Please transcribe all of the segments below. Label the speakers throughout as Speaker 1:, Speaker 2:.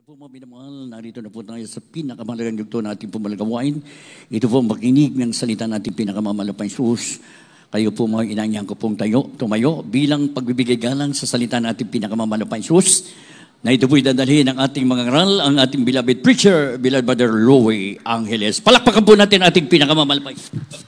Speaker 1: Po mga minamahal, narito na po tayo sa pinakamahalagang yugto na ating pumalagawain. Ito po makinig ng salita natin pinakamamalapang Sus. Kayo po mga inanyahan ko pong tumayo bilang pagbibigay galang sa salita natin pinakamamalapang Sus. Na ito po'y dadalhin ng ating mga ngaral, ang ating beloved preacher, beloved Brother Louie Angeles. Palakpakan po natin ating pinakamamalapang Sus.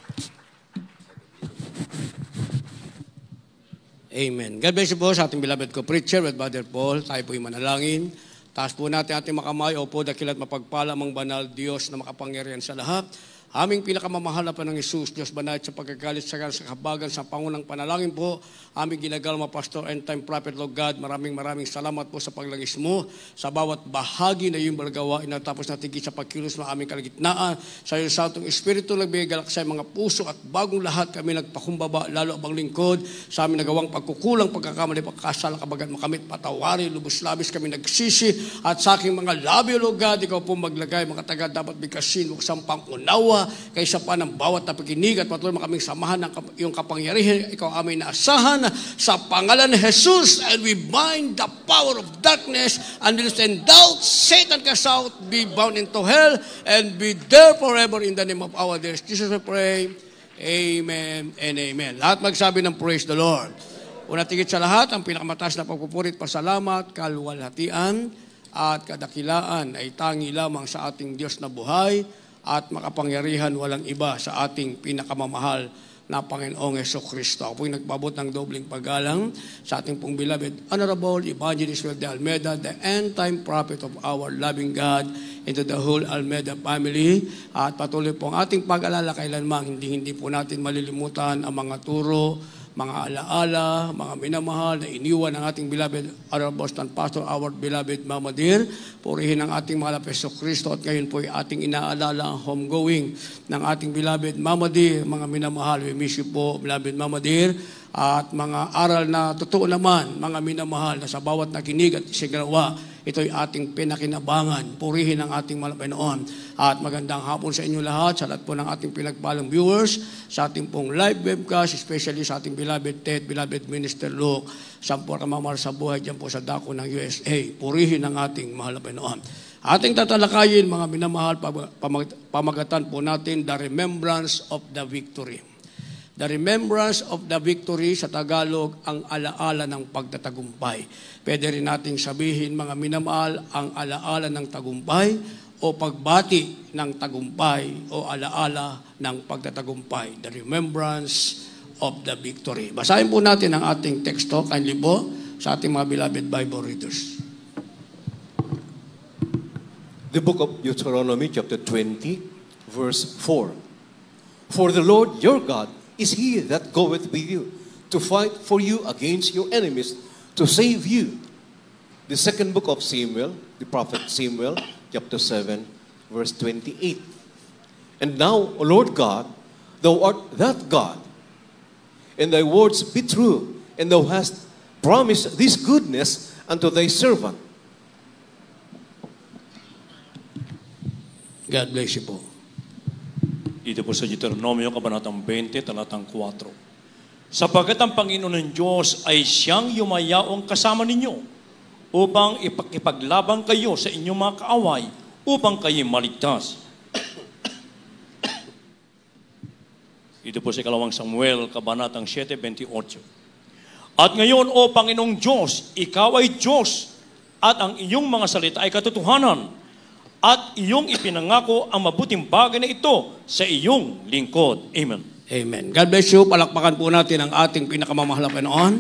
Speaker 2: Amen. God bless you po sa ating beloved ko preacher with Brother Paul. Tayo po'y manalangin. Taas po natin ating makamay, opo, dakilat mapagpala mang banal Diyos na makapangyarihan sa lahat. Aming pinakamamahal na pa ng Isus, Diyos banal sa pagkagalit sa kahabagan sa pangunang panalangin po. Aming ginagalma, Pastor and Time Prophet, Lord God, maraming salamat po sa paglangis mo, sa bawat bahagi na iyong balagawain na tapos natigit sa pagkilos ng aming kalagitnaan. Sa iyong Santong Espiritu, nagbigay galak sa mga puso at bagong lahat kami nagpakumbaba, lalo abang lingkod, sa aming nagawang pagkukulang, pagkakamali, pagkasala, kabagat makamit, patawari, lubos-labis kami nagsisi, at sa aking mga labyo, Lord God, ikaw po maglagay, mga taga dapat bigkasin, buksang pangunawa, kaysa pa ng bawat na pakinig at patuloy makaming samahan ng iyong kapangyarihan. Ikaw aming naasahan sa pangalan ni Jesus, and we bind the power of darkness and will send out Satan cast out, be bound into hell and be there forever in the name of our dear Jesus we pray. Amen and amen. Lahat magsabi ng praise the Lord. Una tigit sa lahat, ang pinakamataas na pagpupurit, pasalamat, kalwalhatian at kadakilaan ay tangi lamang sa ating Diyos na buhay at makapangyarihan walang iba sa ating pinakamamahal na Panginoong Jesucristo. Ako po'y nagbabot ng dobling paggalang sa ating pong beloved Honorable Evangelist Will de Almeida, the end-time prophet of our loving God, into the whole Almeida family. At patuloy po ang ating pag-alala kailanman, hindi po natin malilimutan ang mga turo, mga alaala, mga minamahal na iniwan ng ating beloved Honorable Stand Pastor, our beloved Mama Dear. Purihin ang ating mahal na Jesucristo at ngayon po ay ating inaalala ang homegoing ng ating beloved Mama Dear. Mga minamahal, we miss you po, beloved Mama Dear. At mga aral na totoo naman, mga minamahal, na sa bawat nakinig at isigarawa, ito'y ating pinakinabangan. Purihin ang ating mahal na Panginoon. At magandang hapon sa inyo lahat, sa lahat po ng ating pinagpalang viewers, sa ating pong live webcast, especially sa ating beloved Ted, beloved Minister Luke, sa po kamamahal sa buhay dyan po sa dako ng USA. Purihin ang ating mahal na Panginoon. Ating tatalakayin, mga minamahal, pamagatan po natin, the remembrance of the victory. The remembrance of the victory, sa Tagalog, ang alaala ng pagtatagumpay. Pwede rin nating sabihin, mga minamahal, ang alaala ng tagumpay o pagbati ng tagumpay o alaala ng pagtatagumpay. The remembrance of the victory. Basahin po natin ang ating teksto, kindly po, sa ating mga beloved Bible readers.
Speaker 3: The book of Deuteronomy, chapter 20, verse 4. For the Lord your God is he that goeth with you, to fight for you against your enemies, to save you. The second book of Samuel, the prophet Samuel, chapter 7, verse 28. And now, O Lord God, thou art that God, and thy words be true, and thou hast promised this goodness unto thy servant.
Speaker 2: God bless you po.
Speaker 4: Dito po sa Deuteronomio, Kabanatang 20, Talatang 4. Sapagkat ang Panginoon ng Diyos ay siyang yumayaong kasama ninyo upang ipaglaban kayo sa inyong mga kaaway upang kayo maligtas. Dito po sa Ikalawang Samuel, Kabanatang 7:28. At ngayon, O Panginoong Diyos, ikaw ay Diyos at ang iyong mga salita ay katotohanan. At iyong ipinangako ang mabuting bagay na ito sa iyong lingkod. Amen.
Speaker 2: Amen. God bless you. Palakpakan po natin ang ating pinakamamahal na Panginoon.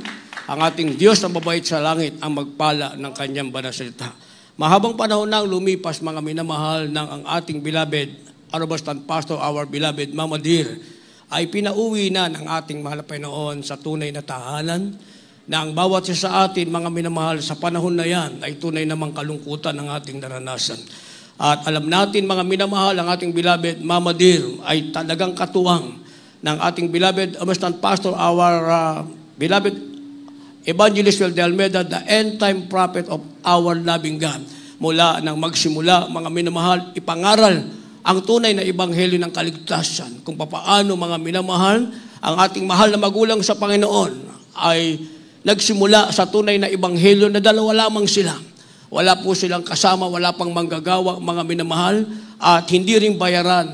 Speaker 2: Ang ating Diyos na mabait sa langit ang magpala ng kanyang banal na salita. Mahabang panahon nang lumipas, mga minamahal, ng ang ating beloved Honorable Stand Pastor, our beloved Mama Dear, ay pinauwi na ng ating mahal na Panginoon sa tunay na tahanan, na ang bawat isa sa atin, mga minamahal, sa panahon na yan ay tunay namang kalungkutan ng ating naranasan. At alam natin, mga minamahal, ang ating beloved Mama Dear ay talagang katuwang ng ating beloved Stand Pastor, our beloved Evangelist Will de Almeida, the end-time prophet of our loving God. Mula nang magsimula, mga minamahal, ipangaral ang tunay na ebanghelyo ng kaligtasan. Kung papaano, mga minamahal, ang ating mahal na magulang sa Panginoon ay nagsimula sa tunay na ebanghelyo na dalawa lamang sila. Wala po silang kasama, wala pang manggagawa, mga minamahal, at hindi rin bayaran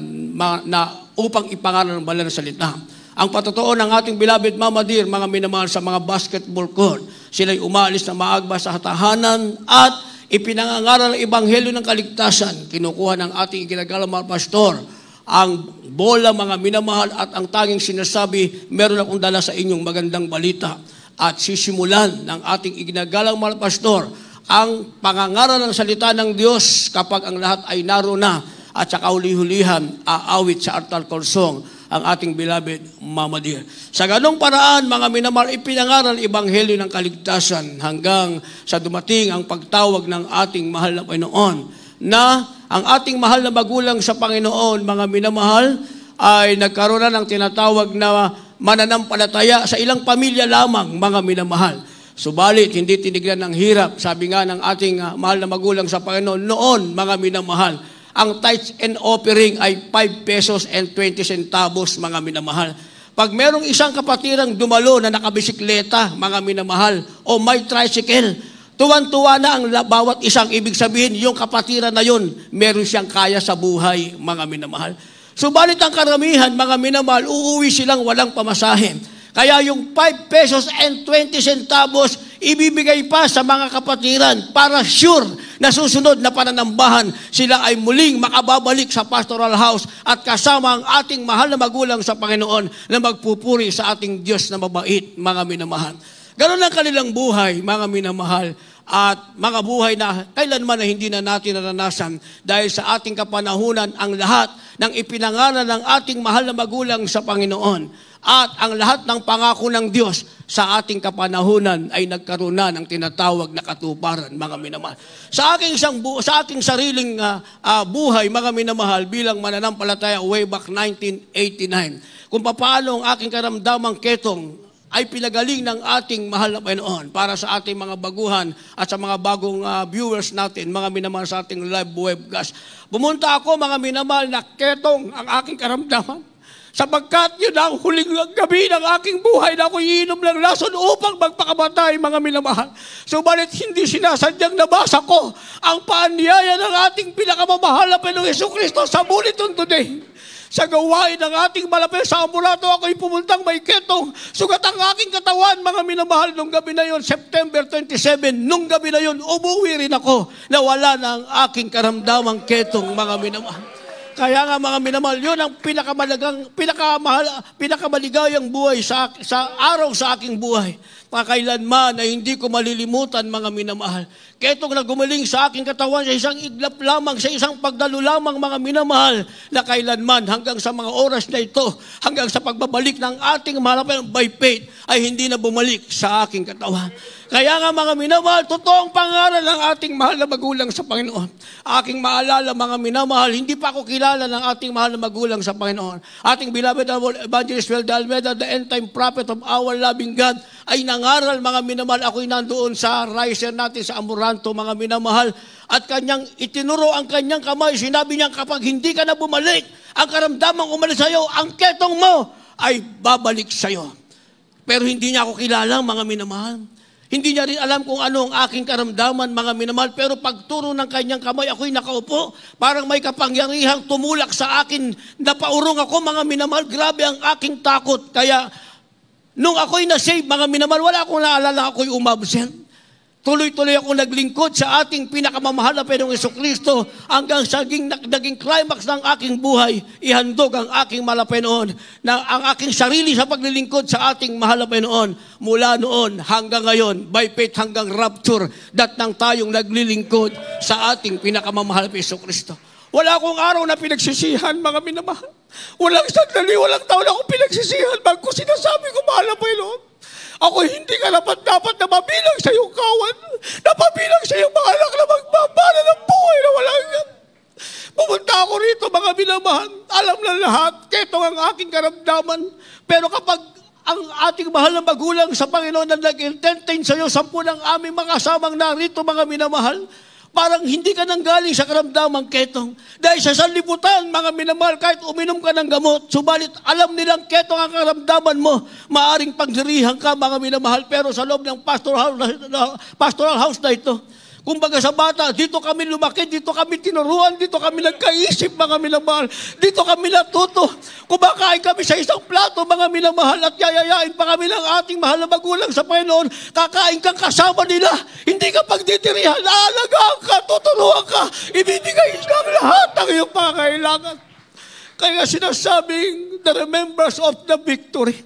Speaker 2: na upang ipangaral ng banal na salita. Ang patotoo ng ating beloved Mama Dear, mga minamahal, sa mga basketball court, sila'y umaalis na maagba sa tahanan at ipinangangaral ang ebanghelyo ng kaligtasan. Kinukuha ng ating iginagalang mga pastor ang bola, mga minamahal, at ang tanging sinasabi, meron akong dala sa inyong magandang balita. At sisimulan ng ating iginagalang mga pastor ang pangangaral ng salita ng Diyos kapag ang lahat ay naroon na, at sa kauli-hulihan, aawit sa altar call song ang ating beloved Mama Dear. Sa ganong paraan, mga minamahal, ipinangaral ebanghelyo ng kaligtasan hanggang sa dumating ang pagtawag ng ating mahal na Panginoon, na ang ating mahal na magulang sa Panginoon, mga minamahal, ay nagkaroon na ng tinatawag na mananampalataya sa ilang pamilya lamang, mga minamahal. Subalit, hindi tinignan ng hirap. Sabi nga ng ating mahal na magulang sa Panginoon, noon, mga minamahal, ang tithes and offering ay 5 pesos and 20 centavos, mga minamahal. Pag merong isang kapatirang dumalo na nakabisikleta, mga minamahal, o may tricycle, tuwan-tuwa na ang bawat isang. Ibig sabihin, yung kapatiran na yun, meron siyang kaya sa buhay, mga minamahal. Subalit ang karamihan, mga minamahal, uuwi silang walang pamasahe. Kaya yung 5 pesos and 20 centavos, ibibigay pa sa mga kapatiran para sure na susunod na pananambahan, sila ay muling makababalik sa pastoral house at kasama ang ating mahal na magulang sa Panginoon na magpupuri sa ating Diyos na mabait, mga minamahal. Ganon ang kanilang buhay, mga minamahal, at mga buhay na kailanman na hindi na natin naranasan dahil sa ating kapanahunan ang lahat ng ipinangaral ng ating mahal na magulang sa Panginoon. At ang lahat ng pangako ng Diyos sa ating kapanahunan ay nagkaroon na ng tinatawag na katuparan, mga minamahal. Sa aking sariling buhay, mga minamahal, bilang mananampalataya way back 1989, kung paano ang aking karamdamang ketong ay pinagaling ng ating mahal na Panginoon para sa ating mga baguhan at sa mga bagong viewers natin, mga minamahal, sa ating live webcast. Pumunta ako, mga minamahal, na ketong ang aking karamdaman. Sapagkat yun ang huling gabi ng aking buhay na ako iinom ng lason upang magpakamatay, mga minamahal. Subalit hindi sinasadyang nabasa ko ang paanyaya ng ating pinakamamahal na Panginoong Jesucristo sa bulletin today. Sa gawain ng ating malapit sa ambulato, ako'y pumuntang may ketong. Sugat ang aking katawan, mga minamahal, nung gabi na yon, September 27, nung gabi na yon, umuwi rin ako na wala na ang aking karamdamang ketong, mga minamahal. Kaya nga, mga minamahal, yun ang pinakamaligayang buhay sa araw sa aking buhay. Kailanman ay hindi ko malilimutan, mga minamahal. Ketong na gumaling sa aking katawan sa isang iglap lamang, sa isang pagdalo lamang, mga minamahal, na kailanman hanggang sa mga oras na ito, hanggang sa pagbabalik ng ating mahal by faith, ay hindi na bumalik sa aking katawan. Kaya nga, mga minamahal, totoong pangaral ng ating mahal na magulang sa Panginoon. Aking maalala, mga minamahal, hindi pa ako kilala ng ating mahal na magulang sa Panginoon. Ating beloved Evangelist Well de Almeida, the end-time prophet of our loving God, ay nangaral, mga minamahal. Ako'y nandoon sa riser natin sa Amoranto, mga minamahal, at kanyang itinuro ang kanyang kamay. Sinabi niya, kapag hindi ka na bumalik, ang karamdamang umalis sa iyo, ang ketong mo ay babalik sa iyo. Pero hindi niya ako kilala, mga minamahal. Hindi niya rin alam kung ano ang aking karamdaman, mga minamahal. Pero pagturo ng kanyang kamay, ako'y nakaupo. Parang may kapangyarihang tumulak sa akin. Napaurong ako, mga minamahal. Grabe ang aking takot. Kaya, nung ako'y na-save, mga minamahal, wala akong naalala, ako'y umabsent. Tuloy-tuloy akong naglingkod sa ating pinakamamahal na Panginoong Jesucristo hanggang sa naging climax ng aking buhay, ihandog ang aking mahal na Panginoon, na ang aking sarili sa paglilingkod sa ating mahal na Panginoon mula noon hanggang ngayon, by faith hanggang rapture, datang tayong naglilingkod sa ating pinakamamahal na Jesucristo. Wala akong araw na pinagsisihan, mga minamahal. Walang sandali, walang taon akong pinagsisihan. Bago sinasabi ko, mahal na Panginoon, ako hindi ka dapat na mabilang sa iyong kawan, na mabilang sa iyong mga anak na magbabala ng buhay na walang yan. Pumunta ako rito, mga minamahal, alam na lahat, keto ang aking karamdaman. Pero kapag ang ating mahal na magulang sa Panginoon na nag-entertain sa iyo, 10 ng aming mga kasamang narito, mga minamahal, parang hindi ka nang galing sa karamdamang ketong. Dahil sa sanlibutan, mga minamahal, kahit uminom ka ng gamot, subalit alam nilang ketong ang karamdaman mo, maaring pagdirihan ka, mga minamahal. Pero sa loob ng pastoral house na ito, Kumbaga sa bata, dito kami lumaki, dito kami tinuruan, dito kami nagkaisip, mga minamahal. Dito kami natuto. Kumakain kami sa isang plato, mga minamahal, at yayayain pa kami ng ating mahal na magulang sa Panginoon. Kakain kang kasama nila. Hindi ka pagditirihan, aalagaan ka, tuturuan ka, ibibigay ka ang lahat ng iyong pangangailangan. Kaya sinasabing, the remembrance of the victory.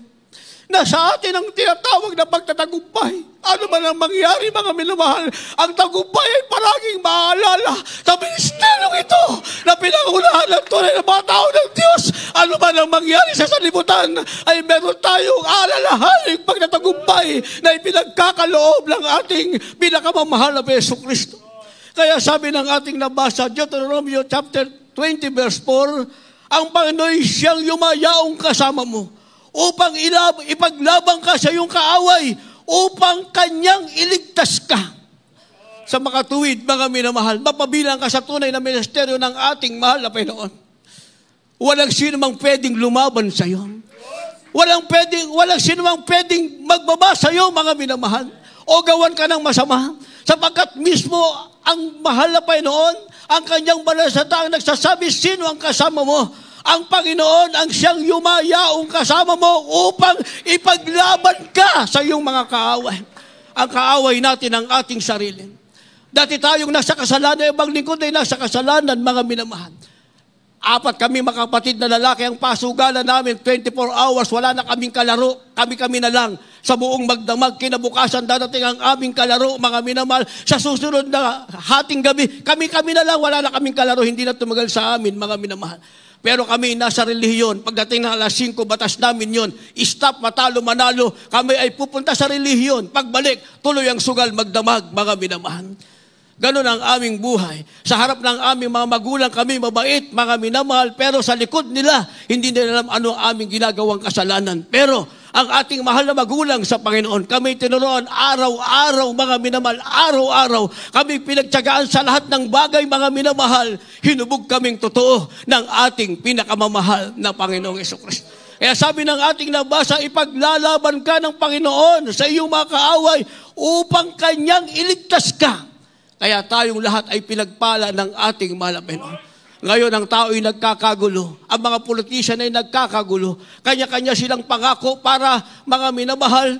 Speaker 2: Na sa atin ang tinatawag na pagtatagumpay. Ano man ang mangyari, mga minamahal, ang tagumpay ay palaging maaalala sa ministeryong ito na pinangunahan ng tunay na mga tao ng Diyos. Ano man ang mangyari sa sanlibutan, ay meron tayong alalahaning pagtatagumpay na ipinagkakaloob ng ating pinakamamahal na Jesucristo. Kaya sabi ng ating nabasa, Deuteronomy chapter 20 verse 4, ang Panginoon siyang yumayaong kasama mo upang ipaglabang ka sa iyong kaaway, upang kanyang iligtas ka. Sa makatuwid, mga minamahal, mapabilang ka sa tunay na ministeryo ng ating mahal na Panginoon. Walang sino mang pwedeng lumaban sa iyo. Walang sino mang pwedeng magbaba sa iyo, mga minamahal, o gawan ka ng masama, sapagkat mismo ang mahal na Panginoon, ang kanyang banal na salita ang nagsasabi, sino ang kasama mo? Ang Panginoon ang siyang yumayaong kasama mo upang ipaglaban ka sa iyong mga kaaway. Ang kaaway natin ang ating sarili. Dati tayong nasa kasalanan, ibang lingkod ay nasa kasalanan, mga minamahal. 4 kami mga kapatid na lalaki, ang pasugalan namin 24 hours, wala na kaming kalaro, kami na lang. Sa buong magdamag, kinabukasan darating ang aming kalaro, mga minamahal. Sa susunod na hating gabi, kami na lang, wala na kaming kalaro, hindi na tumagal sa amin, mga minamahal. Pero kami nasa relihiyon, pagdating ng alas 5, batas namin yon, stop, matalo, manalo, kami ay pupunta sa relihiyon. Pagbalik, tuloy ang sugal, magdamag, mga minamahal. Ganon ang aming buhay. Sa harap ng aming mga magulang, kami mabait, mga minamahal, pero sa likod nila, hindi nila alam ano ang aming ginagawang kasalanan. Pero ang ating mahal na magulang sa Panginoon, kami tinuruan araw-araw, mga minamahal, araw-araw. Kami pinagtiyagaan sa lahat ng bagay, mga minamahal. Hinubog kaming totoo ng ating pinakamamahal na Panginoong Jesucristo. Kaya sabi ng ating nabasa, ipaglalaban ka ng Panginoon sa iyong mga kaaway upang kanyang iligtas ka. Kaya tayong lahat ay pinagpala ng ating mahal na Panginoon. Ngayon, ang tao ay nagkakagulo. Ang mga politician ay nagkakagulo. Kanya-kanya silang pangako para, mga minamahal,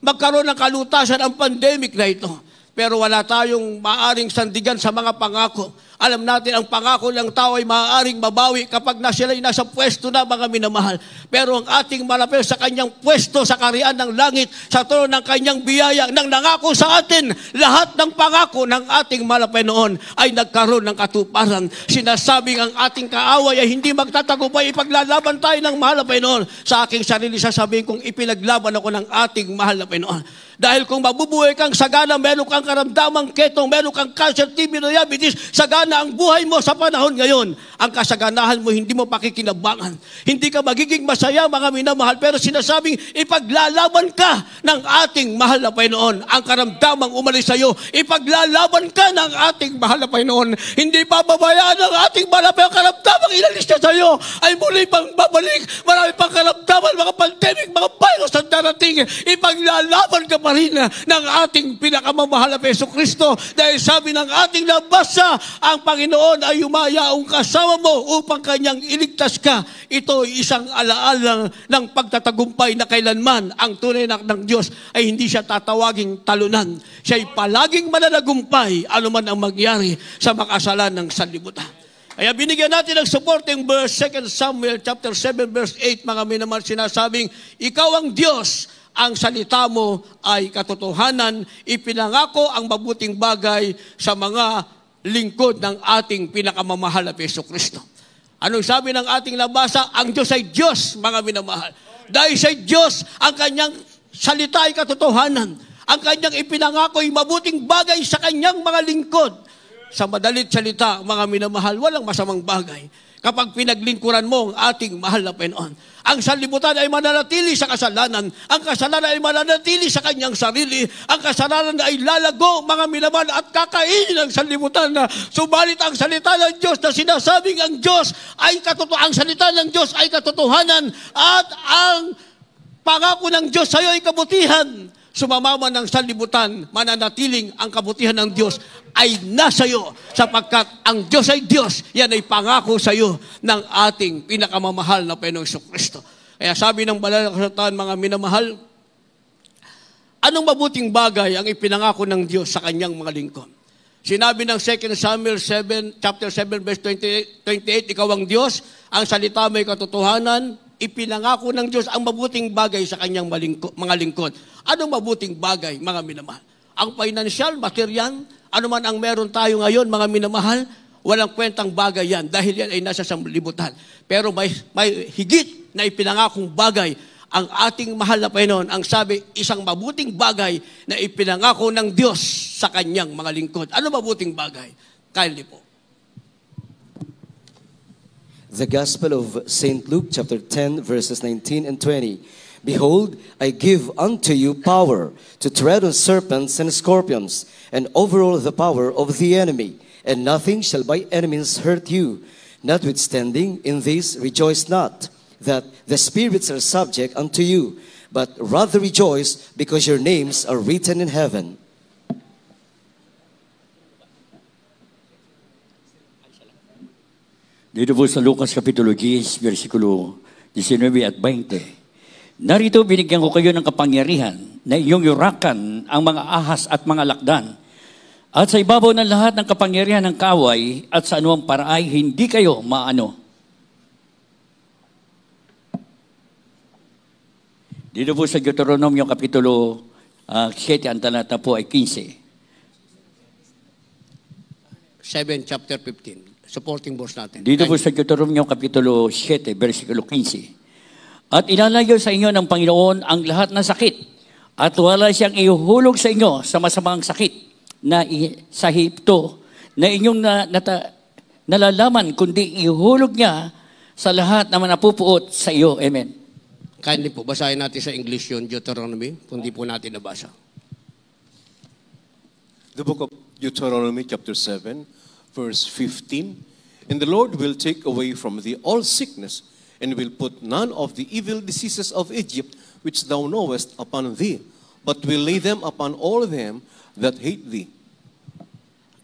Speaker 2: magkaroon ng kalutasan ang pandemic na ito. Pero wala tayong maaaring sandigan sa mga pangako. Alam natin, ang pangako ng tao ay maaaring mabawi kapag sila ay nasa pwesto na, mga minamahal. Pero ang ating malapit sa kanyang pwesto sa kaharian ng langit, sa trono ng kanyang biyaya, nang nangako sa atin, lahat ng pangako ng ating malapit noon ay nagkaroon ng katuparan. Sinasabing ang ating kaaway ay hindi magtatagumpay, ipaglalaban tayo ng mahal na Panginoon. Sa aking sarili sasabihin kong ipinaglaban ako ng ating mahal na Panginoon. Dahil kung mabubuhay kang sagana, meron kang karamdamang ketong, meron kang cancer, TB, diabetes, sagana ang buhay mo sa panahon ngayon. Ang kasaganahan mo, hindi mo pakikinabangan. Hindi ka magiging masaya, mga minamahal, pero sinasabing ipaglalaban ka ng ating mahal na Panginoon. Ang karamdamang umalis sa iyo, ipaglalaban ka ng ating mahal na Panginoon. Hindi pababayaan ng ating mahal na Panginoon. Karamdamang inalis niya sa iyo ay muli pang babalik. Marami pang karamdaman, mga pandemic, mga virus ang darating. Ipaglalaban ka pa rin ng ating pinakamamahal na Jesucristo. Dahil sabi ng ating nabasa, ang Panginoon ay yumayaong kasama mo upang kanyang iligtas ka. Ito ay isang alaala ng pagtatagumpay na kailanman ang tunay ng Diyos ay hindi siya tatawaging talunan. Siya ay palaging mananagumpay anuman ang magyari sa makasalan ng sanlibutan. Kaya binigyan natin ng supporting verse, 2 Samuel chapter 7 verse 8, mga minamahal, sinasabing, ikaw ang Diyos, ang salita mo ay katotohanan, ipinangako ang mabuting bagay sa mga lingkod ng ating pinakamamahal na Jesucristo. Anong sabi ng ating nabasa? Ang Diyos ay Diyos, mga minamahal. Dahil sa Diyos, ang kanyang salita ay katotohanan. Ang kanyang ipinangako ay mabuting bagay sa kanyang mga lingkod. Sa madalit salita, mga minamahal, walang masamang bagay kapag pinaglingkuran mo ang ating mahal na Panginoon. Ang sanlibutan ay mananatili sa kasalanan. Ang kasalanan ay mananatili sa kanyang sarili. Ang kasalanan ay lalago, mga minamahal, at kakainin ng sanlibutan. Subalit ang salita ng Diyos na sinasabing ang Diyos ay ang salita ng Diyos ay katotohanan at ang pangako ng Diyos sa iyo ay kabutihan. sumama man ng sanlibutan, mananatiling ang kabutihan ng Diyos ay nasa iyo, sapagkat ang Diyos ay Diyos. Yan ay pangako sa iyo ng ating pinakamamahal na Panginoong Jesucristo. Kaya sabi ng banal na kasulatan, mga minamahal, anong mabuting bagay ang ipinangako ng Diyos sa kanyang mga lingkod? Sinabi ng 2 Samuel 7, chapter 7, verse 28, ikaw ang Diyos, ang salita may katotohanan, ipinangako ng Diyos ang mabuting bagay sa kanyang mga lingkod. Anong mabuting bagay, mga minamahal? Ang financial, material, ano man ang meron tayo ngayon, mga minamahal, walang kwentang bagay yan dahil yan ay nasa sanlibutan. Pero may higit na ipinangakong bagay ang ating mahal na Panginoon. Ang sabi, isang mabuting bagay na ipinangako ng Diyos sa kanyang mga lingkod. Ano mabuting bagay? Kindly po.
Speaker 5: The Gospel of St. Luke, chapter 10, verses 19 and 20. Behold, I give unto you power to tread on serpents and scorpions, and over all the power of the enemy, and nothing shall by enemies hurt you. Notwithstanding, in this rejoice not, that the spirits are subject unto you, but rather rejoice because your names are written in heaven.
Speaker 1: Dito po sa Lucas Kapitulo 10, versikulo 19 at 20. Narito binigyan ko kayo ng kapangyarihan na iyong yurakan ang mga ahas at mga lakdan. At sa ibabaw ng lahat ng kapangyarihan ng kaaway at sa anumang paraay, hindi kayo maano. Dito po sa Deuteronomio Kapitulo 7, ang talata po ay 15.
Speaker 2: 7, chapter 15. Supporting verse natin.
Speaker 1: Dito po sa Deuteronomio Kapitulo 7, versikulo 15. At ilalayo sa inyo ng Panginoon ang lahat ng sakit, at wala siyang ihuhulog sa inyo sa masamang sakit na sa hipto na inyong nalalaman, kundi ihulog niya sa lahat na manapupuot sa iyo. Amen.
Speaker 2: Kindly po, basahin natin sa English yun, Deuteronomy, kung di po natin nabasa.
Speaker 3: The book of Deuteronomy chapter 7, verse 15. And the Lord will take away from thee all sickness, and will put none of the evil diseases of Egypt, which thou knowest, upon thee, but will lay them upon all them that hate thee.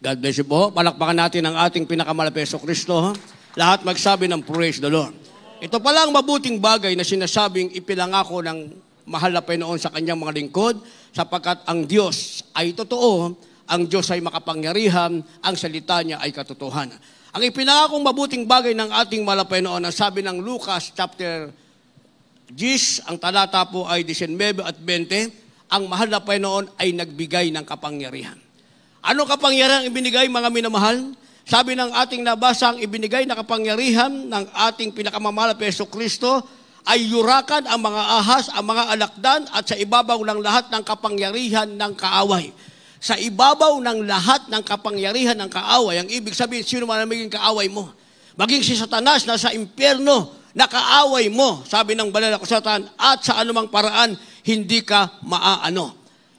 Speaker 2: God bless you po. Palakpakan natin ang ating pinakamalapit sa Kristo. Lahat magsabi ng praise the Lord. Ito pala ang mabuting bagay na sinasabing ipinangako ng mahal na Panginoon sa kanyang mga lingkod, sapagkat ang Diyos ay totoo, ang Diyos ay makapangyarihan, ang salita niya ay katotohanan. Ang ipinangakong mabuting bagay ng ating mahal na Panginoon, ang sabi ng Lucas chapter 10, ang talata po ay 19 at 20, ang mahal na Panginoon ay nagbigay ng kapangyarihan. Ano kapangyarihan ibinigay, mga minamahal? Sabi ng ating nabasa, ang ibinigay na kapangyarihan ng ating pinakamamahal na Jesucristo ay yurakan ang mga ahas, ang mga alakdan, at sa ibabaw ng lahat ng kapangyarihan ng kaaway. Sa ibabaw ng lahat ng kapangyarihan ng kaaway, ang ibig sabihin, sino man ang maging kaaway mo? Maging si Satanas na sa impyerno, na kaaway mo, sabi ng banal na kasulatan, at sa anumang paraan, hindi ka maaano.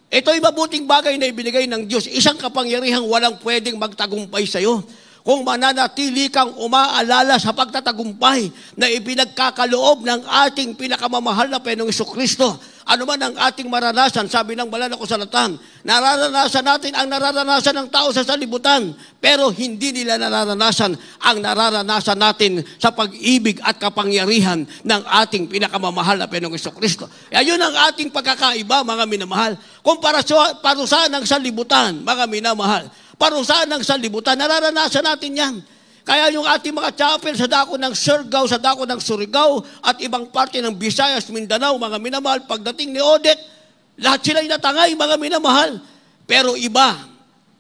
Speaker 2: Ito ay mabuting bagay na ibinigay ng Diyos. Isang kapangyarihang walang pwedeng magtagumpay sa iyo. Kung mananatili kang umaalala sa pagtatagumpay na ipinagkakaloob ng ating pinakamamahal na Panginoong Jesucristo, ano man ang ating maranasan, sabi ng banal na kasulatan, nararanasan natin ang nararanasan ng tao sa sanlibutan, pero hindi nila nararanasan ang nararanasan natin sa pag-ibig at kapangyarihan ng ating pinakamamahal na Panginoong Jesucristo. Ayun ang ating pagkakaiba, mga minamahal. Kung parusahan ng sanlibutan, mga minamahal, parusahan ng sanlibutan, nararanasan natin yan. Kaya yung ating mga chapel sa dako ng Surigao, sa dako ng Surigao, at ibang parte ng Visayas, Mindanao, mga minamahal, pagdating ni Odette, lahat sila'y natangay, mga minamahal. Pero iba,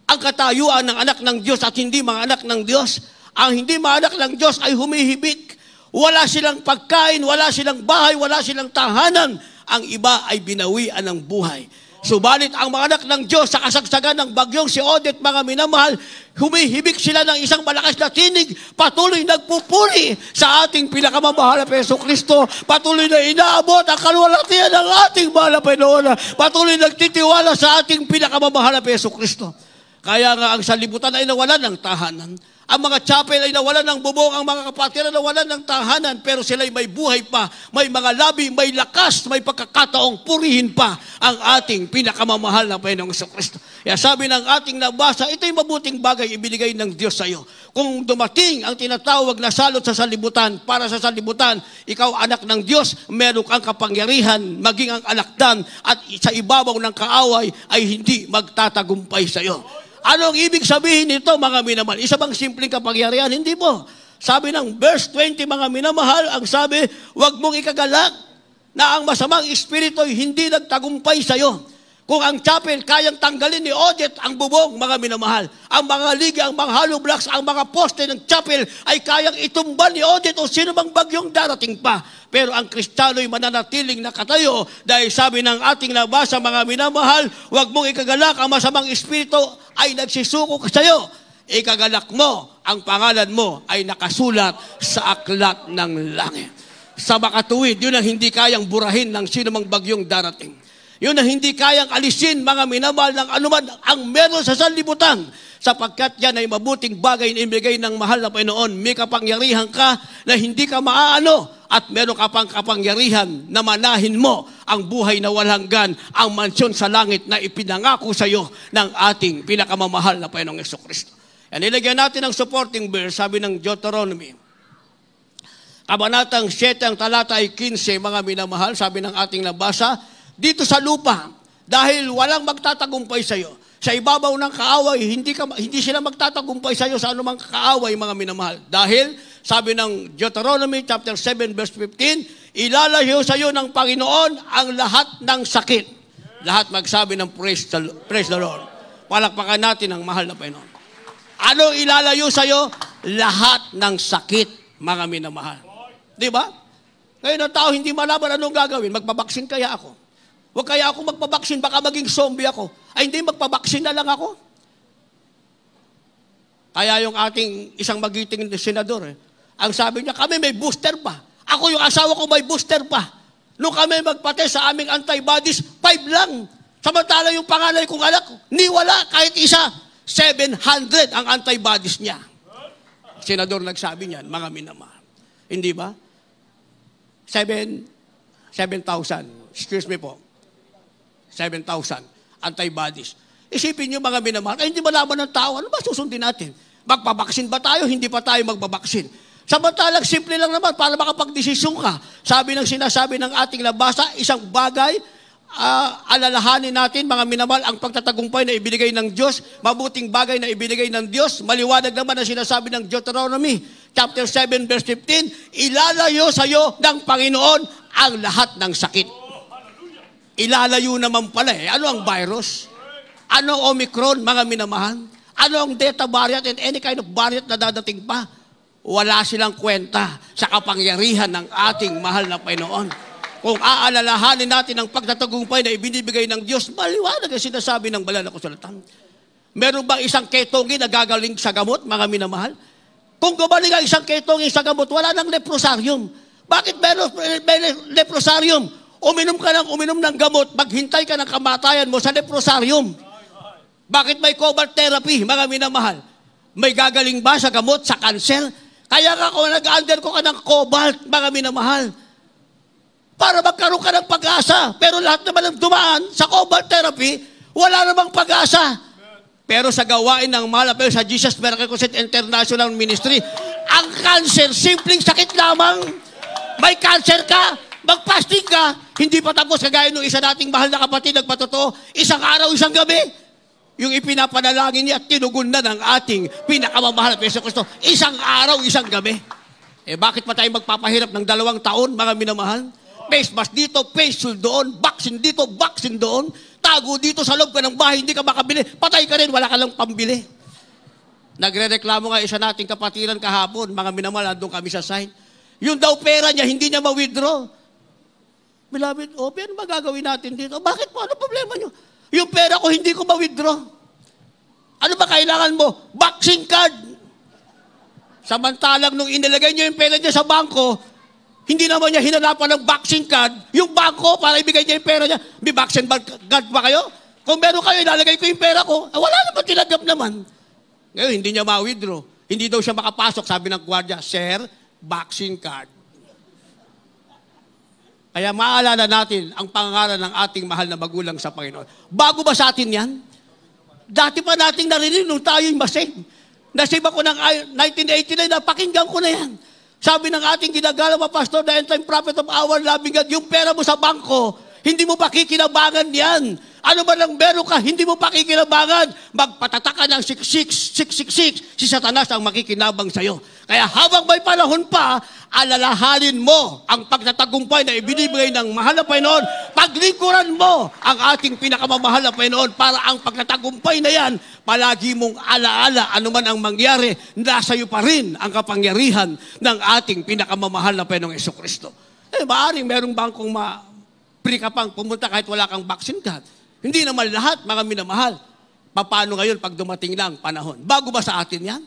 Speaker 2: ang katayuan ng anak ng Diyos at hindi mga anak ng Diyos. Ang hindi mga anak ng Diyos ay humihibik. Wala silang pagkain, wala silang bahay, wala silang tahanan. Ang iba ay binawian ng buhay. Subalit ang mga anak ng Diyos sa kasagsagan ng bagyong si Odette, mga minamahal, humihibik sila ng isang malakas na tinig, patuloy nagpupuri sa ating pinakamamahal na Jesucristo, patuloy na inaabot ang kaluwalhatian ng ating mahal na Panginoon, patuloy nagtitiwala sa ating pinakamamahal na Jesucristo. Kaya nga ang sanlibutan ay nawalan ng tahanan. Ang mga chapel ay nawalan ng bubong, ang mga kapatiran nawalan ng tahanan, pero sila'y may buhay pa, may mga labi, may lakas, may pagkakataong purihin pa ang ating pinakamamahal na Panginoong Kristo. Kaya sabi ng ating nabasa, ito'y mabuting bagay ibinigay ng Diyos sa iyo. Kung dumating ang tinatawag na salot sa salibutan, para sa salibutan, ikaw anak ng Diyos, meron kang kapangyarihan, maging ang alakdan, at sa ibabaw ng kaaway ay hindi magtatagumpay sa iyo. Ano ang ibig sabihin nito, mga minamahal? Isa bang simpleng kapangyarihan? Hindi po. Sabi ng verse 20, mga minamahal, ang sabi, huwag mong ikagalak na ang masamang espiritu ay hindi nagtagumpay sa iyo. Kung ang chapel kayang tanggalin ni Odette ang bubong, mga minamahal, ang mga liga, ang mga hollow blocks, ang mga poste ng chapel ay kayang itumba ni Odette o sino bang bagyong darating pa. Pero ang Kristiyano ay mananatiling nakatayo dahil sabi ng ating nabasa, mga minamahal, huwag mong ikagalak ang masamang espiritu ay nagsisuko sa iyo. Ikagalak mo, ang pangalan mo ay nakasulat sa aklat ng langit. Sa makatuwid, yun ang hindi kayang burahin ng sino mang bagyong darating. Yun ang hindi kayang alisin, mga minamahal, ng anuman ang meron sa sanlibutan. Sapagkat yan ay mabuting bagay na ibigay ng mahal na Panginoon. May kapangyarihan ka na hindi ka maaano at meron ka pang kapangyarihan na manahin mo ang buhay na walang hanggan, ang mansyon sa langit na ipinangako sa iyo ng ating pinakamamahal na Panginoong Jesucristo. Yan, nilagyan natin ang supporting verse, sabi ng Deuteronomy. Kabanatang 7, ang talata ay 15, mga minamahal, sabi ng ating nabasa, dito sa lupa, dahil walang magtatagumpay sa iyo. Sa ibabaw ng kaaway, hindi sila magtatagumpay sa iyo sa anumang kaaway, mga minamahal. Dahil, sabi ng Deuteronomy chapter 7 verse 15, ilalayo sa iyo ng Panginoon ang lahat ng sakit. Lahat magsabi ng praise the Lord. Palakpakan natin ang mahal na Panginoon. Ano ilalayo sa iyo? Lahat ng sakit, mga minamahal. Di ba? Ngayon ang tao hindi malaman anong gagawin. Magpabaksin kaya ako? Huwag kaya ako magpabaksin, baka maging zombie ako. Ay hindi, magpabaksin na lang ako. Kaya yung ating isang magiting senador, ang sabi niya, kami may booster pa. Ako yung asawa ko may booster pa. Nung kami magpate sa aming antibodies, 5 lang. Samantala yung panganay kong anak, ni wala kahit isa, 700 ang antibodies niya. Senador nagsabi niyan, mga minamahal. Hindi ba? 7,000. Excuse me po. 7,000 antibodies. Isipin niyo, mga minamahal, ay hindi malaman ng tao, ano ba susundin natin? Magpabaksin ba tayo? Hindi pa tayo magbabaksin. Samantalang simple lang naman para makapagdesisyon ka. Sabi ng sinasabi ng ating nabasa, isang bagay, alalahanin natin, mga minamahal, ang pagtatagumpay na ibinigay ng Diyos, mabuting bagay na ibinigay ng Diyos, maliwanag naman ang sinasabi ng Deuteronomy, chapter 7, verse 15, ilalayo sa iyo ng Panginoon ang lahat ng sakit. Ilalayo naman pala Ano ang virus? Ano ang Omicron, mga minamahal? Ano ang Delta variant and any kind of variant na dadating pa? Wala silang kwenta sa kapangyarihan ng ating mahal na Panginoon. Kung aalalahanin natin ang pagtatagumpay na ibinibigay ng Diyos, maliwanag ang sinasabi ng banal na kasulatan. Meron bang isang ketongin na gagaling sa gamot, mga minamahal? Kung gumaling ang isang ketongin sa gamot, wala nang leprosarium. Bakit may leprosarium? Uminom ng gamot, maghintay ka ng kamatayan mo sa leprosarium. Bakit may cobalt therapy, mga minamahal? May gagaling ba sa gamot, sa cancer? Kaya ka kung nag-under ko ka ng cobalt, mga minamahal, para magkaroon ka ng pag-asa. Pero lahat naman ng dumaan sa cobalt therapy, wala namang pag-asa. Pero sa gawain ng mahal, pero sa Jesus Miracle Crusade International Ministry, ang cancer, simpleng sakit lamang. May cancer ka, mag-fasting ka, hindi pa tapos kagaya nung isa nating mahal na kapatid, nagpatotoo, isang araw, isang gabi. Yung ipinapanalangin niya, tinugon na ng ating pinakamamahal na Yesu Kristo. Isang araw, isang gabi. Bakit pa tayo magpapahirap ng 2 taon, mga minamahal? Face mask dito, face shield doon, vaccine dito, vaccine doon, tago dito sa loob ka ng bahay, hindi ka makabili, patay ka rin, wala ka lang pambili. Nagre-reklamo nga isa nating kapatiran kahapon, mga minamahal, doon kami sa site. Yung daw pera niya, hindi niya ma-withdraw. Beloved, pero magagawin natin dito. Bakit po? Ano problema niyo? Yung pera ko, hindi ko ma-withdraw. Ano ba kailangan mo? Vaccine card. Samantalang nung inilagay niyo yung pera niya sa bangko, hindi naman niya hinanapan ng vaccine card, yung bangko para ibigay niya yung pera niya. May vaccine card ba kayo? Kung meron kayo, ilalagay ko yung pera ko. Wala naman, tinanggap naman. Ngayon, hindi niya ma-withdraw. Hindi daw siya makapasok, sabi ng gwardiya, Sir, vaccine card. Kaya maalala natin ang pangalan ng ating mahal na magulang sa Panginoon. Bago ba sa atin yan? Dati pa nating narinig nung tayo'y masave. Nasave ako ng 1989, napakinggan ko na yan. Sabi ng ating ginagalaw pastor, the end time prophet of our loving God, yung pera mo sa bangko, hindi mo pa kikinabangan yan. Ano ba nang meron ka, hindi mo pa kikinabangan. Magpatataka ng 666, si Satanas ang makikinabang sa'yo. Kaya habang may panahon pa, alalahanin mo ang pagtatagumpay na ibinibigay ng mahal na Panginoon. Paglingkuran mo ang ating pinakamamahal na Panginoon para ang pagtatagumpay na yan, palagi mong alaala anuman ang mangyari, nasa iyo pa rin ang kapangyarihan ng ating pinakamamahal na Panginoong Jesucristo. Maaaring merong bangkong free ka pang pumunta kahit wala kang vaccine card. Hindi naman lahat, mga minamahal. Paano ngayon pag dumating na ang panahon? Bago ba sa atin yan?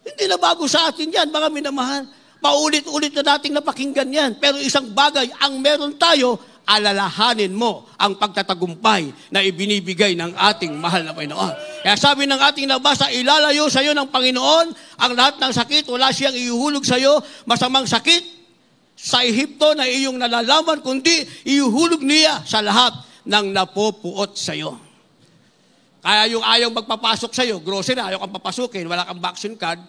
Speaker 2: Hindi na bago sa atin yan, mga minamahal. Paulit-ulit na nating napakinggan yan. Pero isang bagay, ang meron tayo, alalahanin mo ang pagtatagumpay na ibinibigay ng ating mahal na Panginoon. Kaya sabi ng ating nabasa, ilalayo sa iyo ng Panginoon ang lahat ng sakit, wala siyang ihuhulog sa iyo, masamang sakit sa Ehipto na iyong nalalaman, kundi ihuhulog niya sa lahat ng napupuot sa iyo. Kaya yung ayaw magpapasok sa iyo, grocery, ayaw kang papasukin, wala kang vaccine card,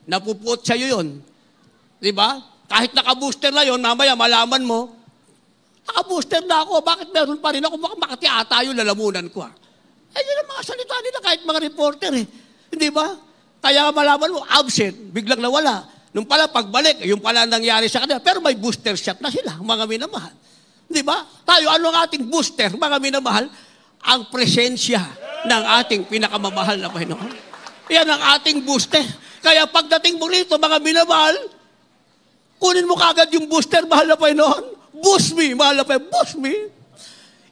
Speaker 2: napupuot sa iyo yun. Di ba? Kahit naka-booster na yun, mamaya malaman mo, naka-booster na ako, bakit meron pa rin ako? Baka Makati ata yung lalamunan ko. Yun ang mga salita nila, kahit mga reporter Hindi ba? Kaya malaman mo, absent, biglang nawala. Nung pala pagbalik, yung pala nangyari sa kanila, pero may booster shot na sila, mga minamahal. Di ba? Tayo, ano ang ating booster, mga minamahal? Ang presensya ng ating pinakamamahal na Panginoon. Yan ang ating booster. Kaya pagdating mo rito, mga minamahal, kunin mo kagad yung booster, mahal na Panginoon. Boost me, mahal na Panginoon. Boost me.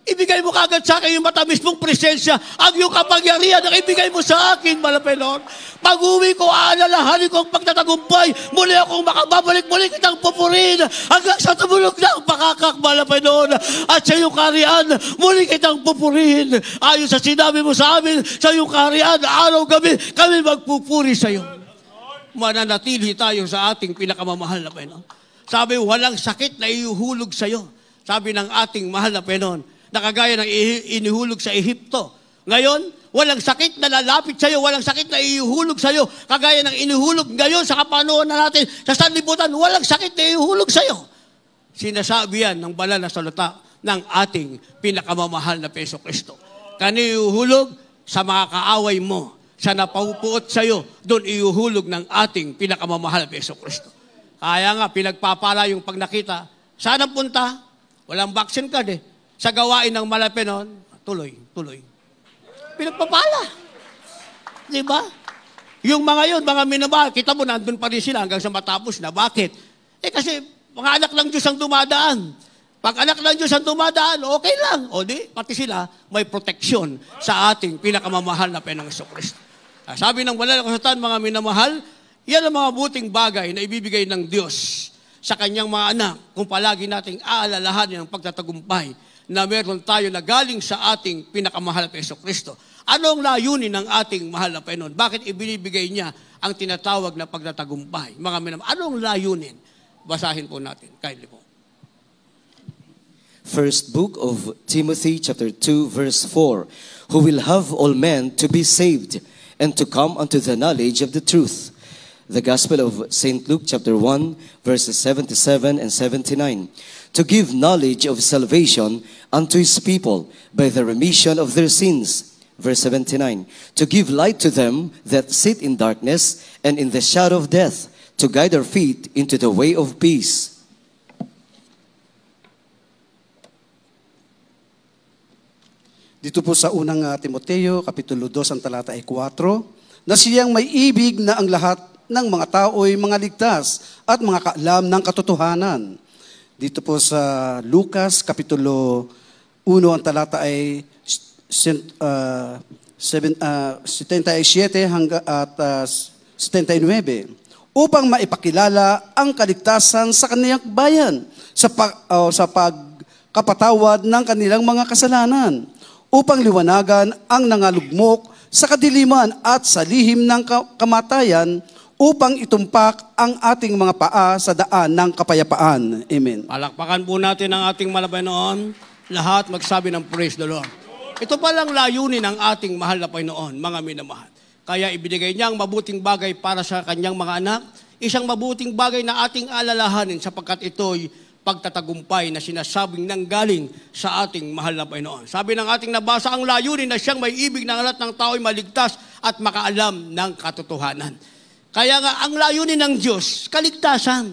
Speaker 2: Ibigay mo kagad sa akin yung matamis mong presensya, ang iyong kapangyarihan na ibigay mo sa akin, mahal na Panginoon. Pag-uwi ko, aalalahanin ko ang pagtatagumpay. Muli akong makababalik, muli kitang pupurin hanggang sa tumulog na ang pakakak, mahal na Panginoon. At sa iyong kariyan, muli kitang pupurin. Ayon sa sinabi mo sa amin, sa iyong kariyan, araw-gabi, kami magpupuri sa iyo. Mananatili tayo sa ating pinakamamahal na Panginoon. Sabi, walang sakit na ihuhulog sa iyo. Sabi ng ating mahal na Panginoon, na kagaya ng inihulog sa Ehipto. Ngayon, walang sakit na lalapit sa iyo, walang sakit na ihuhulog sa iyo, kagaya ng inihulog ngayon sa kapanahuan na natin, sa sanlibutan, walang sakit na ihuhulog sa iyo. Sinasabi yan ng banal na salita ng ating pinakamamahal na Jesucristo. Kani ihuhulog sa mga kaaway mo, sa napapuot sa iyo, doon ihuhulog ng ating pinakamamahal na Jesucristo. Kaya nga, pinagpapala yung pag nakita, saan ang punta? Walang vaccine card Sa gawain ng malapit noon, tuloy. Pinagpapala. Di ba? Yung mga yun, mga minamahal, kita mo, nandun pa rin sila hanggang sa matapos na. Bakit? Kasi mga anak ng Diyos ang dumadaan. Pag anak ng Diyos ang dumadaan, okay lang. O di, pati sila may proteksyon sa ating pinakamamahal na Panginoong Jesucristo. Sabi ng banal na kasulatan, mga minamahal, yan ang mga buting bagay na ibibigay ng Diyos sa kanyang mga anak kung palagi nating aalalahanin ang pagtatagumpay na meron tayo na galing sa ating pinakamahal na Jesucristo. Ano ang layunin ng ating mahal na Panginoon? Bakit ibinibigay niya ang tinatawag na pagtatagumpay? Mga minamahal, anong layunin? Basahin po natin. Kindly po.
Speaker 5: First book of Timothy, chapter 2, verse 4. Who will have all men to be saved and to come unto the knowledge of the truth. The Gospel of St. Luke, chapter 1, verses 77 and 79. To give knowledge of salvation unto his people by the remission of their sins. Verse 79. To give light to them that sit in darkness and in the shadow of death, to guide our feet into the way of peace.
Speaker 6: Dito po sa unang Timoteo, kapitulo 2, ang talata ay 4, na siyang may ibig na ang lahat ng mga tao'y mga ligtas at mga kaalam ng katotohanan. Dito po sa Lucas, kapitulo 1, ang talata ay 77 at 79, upang maipakilala ang kaligtasan sa kaniyang bayan sa pagkapatawad ng kanilang mga kasalanan, upang liwanagan ang nangalugmok sa kadiliman at sa lihim ng kamatayan, upang itumpak ang ating mga paa sa daan ng kapayapaan. Amen.
Speaker 2: Palakpakan po natin ang ating malabay noon. Lahat magsabi ng praise the Lord. Ito palang layunin ng ating mahal na Panginoon, mga minamahal. Kaya ibinigay niya ang mabuting bagay para sa kanyang mga anak, isang mabuting bagay na ating alalahanin sapagkat ito'y pagtatagumpay na sinasabing nanggaling sa ating mahal na Panginoon. Sabi ng ating nabasa, ang layunin na siyang may ibig ng lahat ng tao'y maligtas at makaalam ng katotohanan. Kaya nga, ang layunin ng Diyos, kaligtasan.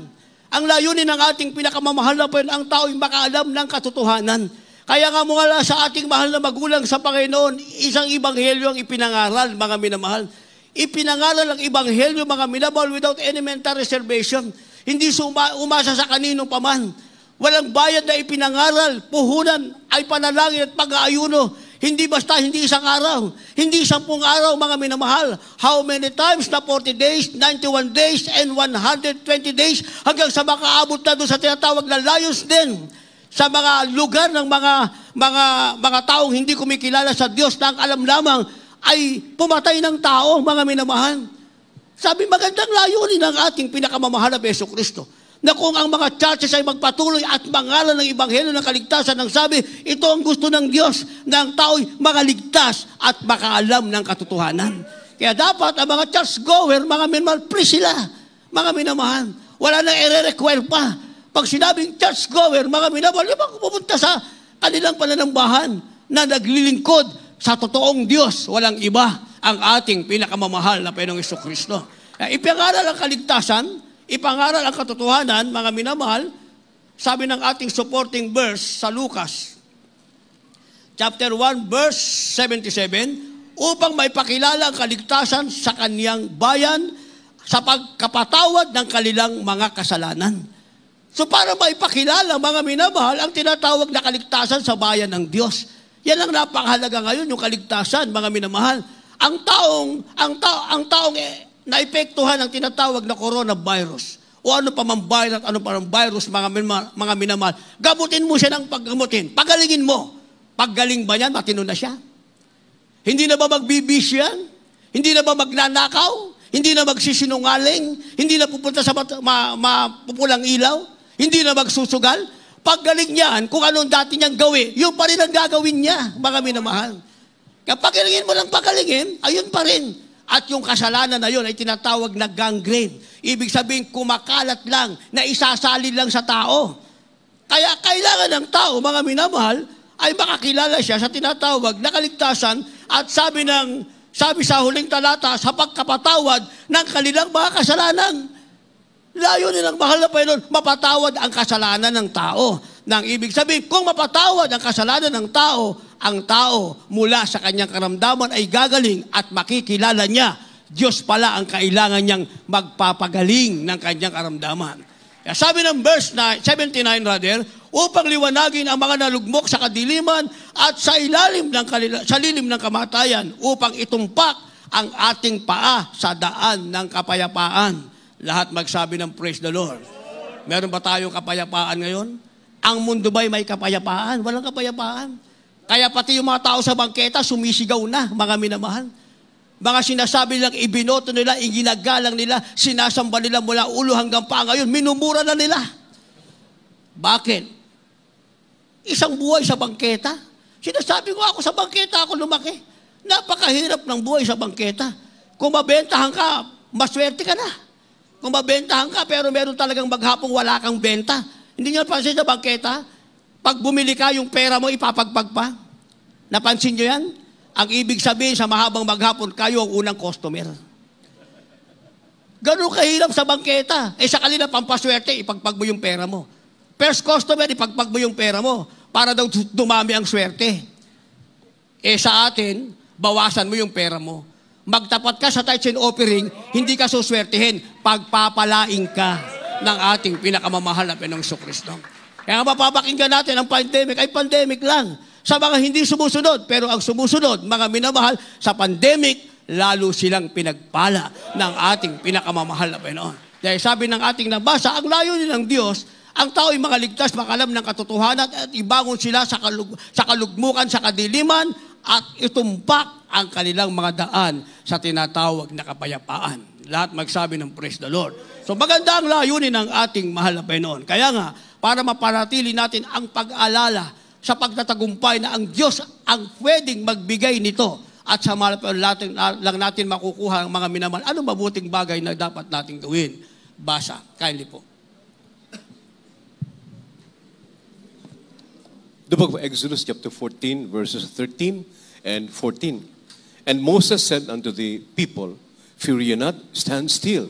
Speaker 2: Ang layunin ng ating pinakamamahal na Panginoon, ang tao'y makaalam ng katotohanan. Kaya nga mula sa ating mahal na magulang sa Panginoon, isang ebanghelyo ang ipinangaral, mga minamahal. Ipinangaral ang ebanghelyo, mga minamahal, without any mental reservation. Hindi umasa sa kaninong paman. Walang bayad na ipinangaral, puhunan ay panalangin at pag-aayuno. Hindi basta, hindi isang araw. Hindi 10 araw, mga minamahal. How many times na 40 days, 91 days, and 120 days hanggang sa makaabot na doon sa tinatawag na Lions Den. Sa mga lugar ng mga taong hindi kumikilala sa Diyos na ang alam lamang ay pumatay ng tao, mga minamahal. Sabi, magandang layunin ng ating pinakamamahal na Jesucristo na kung ang mga churches ay magpatuloy at mangaral ng ebanghelyo ng kaligtasan, nang sabi, ito ang gusto ng Diyos na ang tao'y makaligtas at makaalam ng katotohanan. Kaya dapat ang mga churchgoer, mga minamahal, please sila, mga minamahal. Wala nang ire-require pa. Pag sinabing churchgoer, mga minamahal, yung pupunta sa kanilang pananambahan na naglilingkod sa totoong Diyos, walang iba ang ating pinakamamahal na Panginoong Jesucristo. Ipangaral ang kaligtasan, ipangaral ang katotohanan, mga minamahal, sabi ng ating supporting verse sa Lucas, chapter 1, verse 77, upang maipakilala ang kaligtasan sa kaniyang bayan sa pagkapatawad ng kanilang mga kasalanan. So para maipakilala, mga minamahal, ang tinatawag na kaligtasan sa bayan ng Diyos. Yan ang napakahalaga ngayon, yung kaligtasan, mga minamahal. Ang taong naepektuhan ng tinatawag na coronavirus o ano pa mang virus, mga minamahal, gamutin mo siya ng paggamutin. Pagalingin mo. Paggaling ba yan, matino na siya? Hindi na ba magbibis yan? Hindi na ba magnanakaw? Hindi na magsisinungaling? Hindi na pupunta sa mapupulang ilaw? Hindi na magsusugal? Paggaling niyan, kung anong dati niyang gawin, yun pa rin ang gagawin niya, mga minamahal. Kapag pagalingin mo lang pagalingin, ayun pa rin. At yung kasalanan na yun ay tinatawag na gangrene. Ibig sabihin, kumakalat lang, na isasalin lang sa tao. Kaya kailangan ng tao, mga minamahal, ay makakilala siya sa tinatawag na kaligtasan at sabi sa huling talata, sa pagkapatawad ng kanilang mga kasalanan. Layunin ng mahal na Panginoon, mapatawad ang kasalanan ng tao. Nang ibig sabihin, kung mapatawad ang kasalanan ng tao, ang tao mula sa kanyang karamdaman ay gagaling at makikilala niya, Diyos pala ang kailangan niyang magpapagaling ng kanyang karamdaman. Kaya sabi ng verse 79 upang liwanagin ang mga nalugmok sa kadiliman at sa lilim ng kamatayan, upang itumpak ang ating paa sa daan ng kapayapaan. Lahat magsabi ng praise the Lord. Meron ba tayong kapayapaan ngayon? Ang mundo ba'y may kapayapaan? Walang kapayapaan. Kaya pati yung mga tao sa bangketa, sumisigaw na, mga minamahal. Mga sinasabi nilang ibinoto nila, iginagalang nila, sinasamba nila mula ulo hanggang paa. Ngayon, minumura na nila. Bakit? Isang buhay sa bangketa. Sinasabi ko, ako sa bangketa ako lumaki. Napakahirap ng buhay sa bangketa. Kung mabentahan ka, maswerte ka na. Kung mabentahan ka, pero meron talagang maghapong wala kang benta. Hindi nyo napansin sa bangketa? Pag bumili ka, yung pera mo ipapagpag pa. Napansin nyo yan? Ang ibig sabihin sa mahabang maghapon, kayo ang unang customer. Ganun kahirap sa bangketa. Sa kanila, pampaswerte, ipagpag mo yung pera mo. First customer, ipagpag mo yung pera mo para daw dumami ang swerte. Sa atin, bawasan mo yung pera mo. Magtapat ka sa tithes and offering, hindi ka suswertihin. Pagpapalaing ka ng ating pinakamamahal na Panginoong Jesucristo. Kaya mapapakinggan natin ang pandemic ay pandemic lang. Sa mga hindi sumusunod, pero ang sumusunod, mga minamahal, sa pandemic, lalo silang pinagpala ng ating pinakamamahal na Panginoon. Dahil sabi ng ating nabasa, ang layunin ng Diyos, ang tao ay makaligtas, makalam ng katotohanan at ibangon sila sa kalugmukan, sa kadiliman at itumpak ang kanilang mga daan sa tinatawag na kapayapaan. Lahat magsabi ng praise the Lord. So maganda ang layunin ng ating mahal na Panginoon. Kaya nga, para mapanatili natin ang pag-alala sa pagtatagumpay na ang Diyos ang pwedeng magbigay nito at sa mahal na Panginoon lang natin makukuha ang mga minamahal. Anong mabuting bagay na dapat natin gawin? Basa. Kindly po.
Speaker 3: The book of Exodus chapter 14 verses 13 and 14. And Moses said unto the people, Fear ye not, stand still,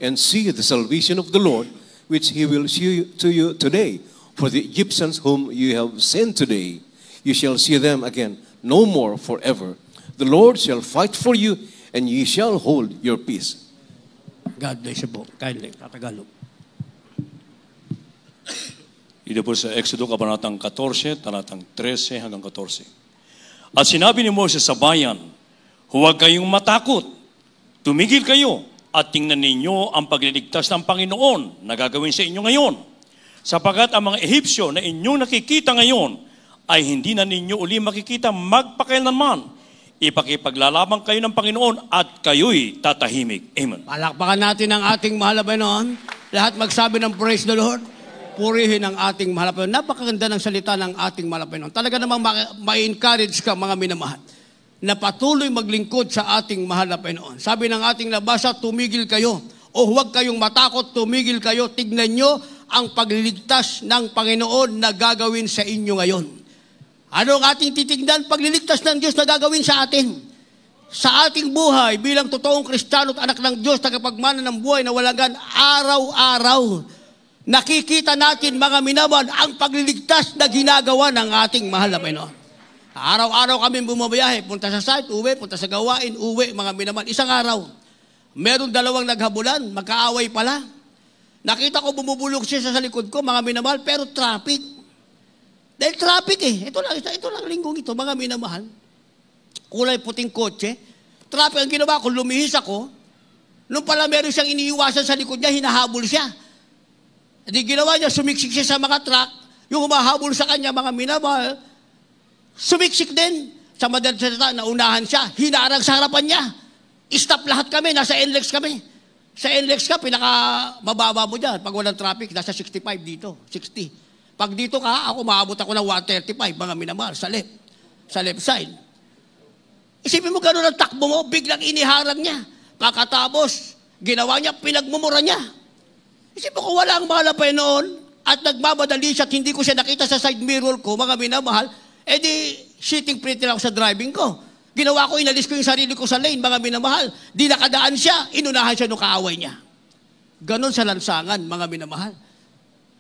Speaker 3: and see the salvation of the Lord, which he will shew to you today. For the Egyptians whom you have seen today, you shall see them again no more forever. The Lord shall fight for you, and ye shall hold your peace.
Speaker 2: God bless you po. Kindly, Tatagalog.
Speaker 4: Ito po sa Exodo Kabanatang 14, talatang 13 hanggang 14. At sinabi ni Moses sa bayan, huwag kayong matakot, tumigil kayo at tingnan ninyo ang pagliligtas ng Panginoon na gagawin sa inyo ngayon. Sapagkat ang mga Ehipsyo na inyong nakikita ngayon ay hindi na ninyo uli makikita magpakailanman. Ipakipaglalaban kayo ng Panginoon at kayo'y tatahimik. Amen.
Speaker 2: Palakpakan natin ang ating mahal na Panginoon. Lahat magsabi ng praise the Lord. Purihin ang ating mahal na Panginoon. Napakaganda ng salita ng ating mahal na Panginoon. Talaga namang ma-encourage ka mga minamahal na patuloy maglingkod sa ating mahal na Panginoon. Sabi ng ating nabasa, tumigil kayo o huwag kayong matakot, tumigil kayo. Tignan nyo ang pagliligtas ng Panginoon na gagawin sa inyo ngayon. Ano ang ating titignan? Pagliligtas ng Diyos na gagawin sa atin. Sa ating buhay bilang totoong Kristiyano at anak ng Diyos, tagapagmana ng buhay na walang araw-araw. Nakikita natin mga minamahal ang pagliligtas na ginagawa ng ating mahal na Panginoon. Araw-araw kami bumabiyahe, punta sa site, uwi, punta sa gawain, uwi, mga minamahal. Isang araw, meron dalawang naghabulan, magkaaway pala. Nakita ko bumubulok siya sa likod ko, mga minamahal, pero traffic. Dahil traffic ito lang linggong ito, mga minamahal. Kulay puting kotse. Traffic ang ginawa ko, lumihis ako. Nung pala meron siyang iniiwasan sa likod niya, hinahabol siya. At ginawa niya, sumiksik siya sa mga truck, yung humahabol sa kanya, mga minamahal, sumiksik din. Sa madaling salita, naunahan siya, hinarang sa harapan niya. Stop lahat kami, nasa NLEX kami. Sa NLEX ka, pinaka-mababa mo dyan. Pag walang traffic, nasa 65 dito, 60. Pag dito ka, ako maabot ako ng 135, mga minamahal, sa left side. Isipin mo gano'n ang takbo mo, biglang iniharang niya. Pagkatapos, ginawa niya, pinagmumura niya. Isipin ko, wala ang mahal na Panginoon at nagmamadali siya at hindi ko siya nakita sa side mirror ko, mga minamahal, di sitting pretty lang ako sa driving ko. Ginawa ko, inalis ko yung sarili ko sa lane, mga minamahal. Di nakadaan siya, inunahan siya nung kaaway niya. Ganon sa lansangan, mga minamahal.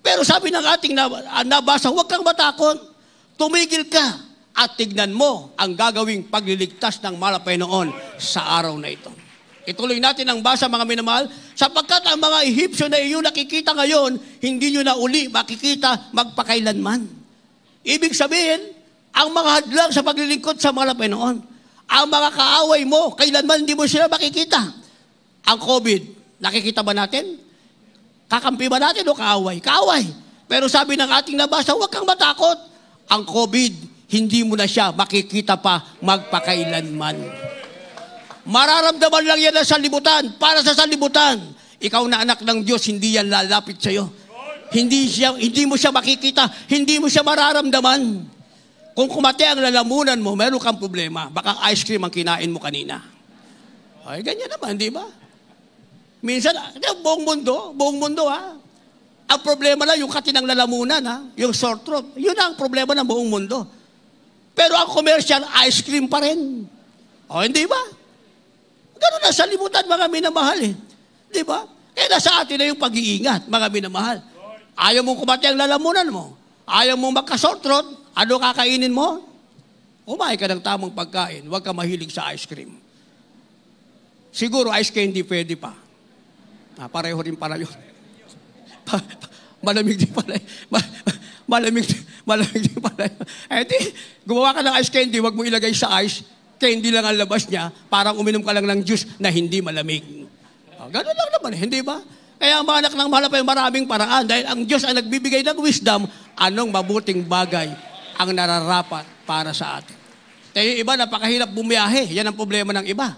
Speaker 2: Pero sabi ng ating nabasa, huwag kang matakot, tumigil ka at tignan mo ang gagawing pagliligtas ng mahal na Panginoon sa araw na ito. Ituloy natin ang basa, mga minamahal, sapagkat ang mga Ehipsyo na iyong nakikita ngayon, hindi nyo na uli makikita magpakailanman. Ibig sabihin, ang mga hadlang sa paglilingkod sa mahal na Panginoon, ang mga kaaway mo, kailanman hindi mo sila makikita. Ang COVID, nakikita ba natin? Kakampi ba natin o kaaway? Kaaway. Pero sabi ng ating nabasa, huwag kang matakot. Ang COVID, hindi mo na siya makikita pa magpakailanman. Mararamdaman lang yan sa libutan, para sa salibutan. Ikaw na anak ng Diyos, hindi yan lalapit sa iyo. Hindi mo siya makikita, hindi mo siya mararamdaman. Kung kumate ang lalamunan mo, meron kang problema. Baka ice cream ang kinain mo kanina. Ay, ganyan naman, di ba? Minsan, buong mundo ha. Ang problema lang, yung katinang lalamunan ha, yung sore throat, yun ang problema ng buong mundo. Pero ang commercial, ice cream pa rin. O, hindi ba? Ganun na sa limutan, mga minamahal Di ba? Kaya nasa atin na yung pag-iingat, mga minamahal. Ayaw mong kumati ang lalamunan mo. Ayaw mong magka-sore throat. Ano kakainin mo? Kumain ka ng tamang pagkain. Huwag ka mahilig sa ice cream. Siguro ice candy pwede pa. Pareho rin pala yun. Malamig din pala. Malamig din pala. Gumawa ka ng ice candy, huwag mo ilagay sa ice. Candy lang ang labas niya, parang uminom ka lang ng juice na hindi malamig. Ganun lang naman, hindi ba? Kaya ang mga anak ng mahal pa yung maraming paraan dahil ang Diyos ang nagbibigay ng wisdom, anong mabuting bagay ang nararapat para sa atin. Kaya yung iba, napakahirap bumiyahe. Yan ang problema ng iba.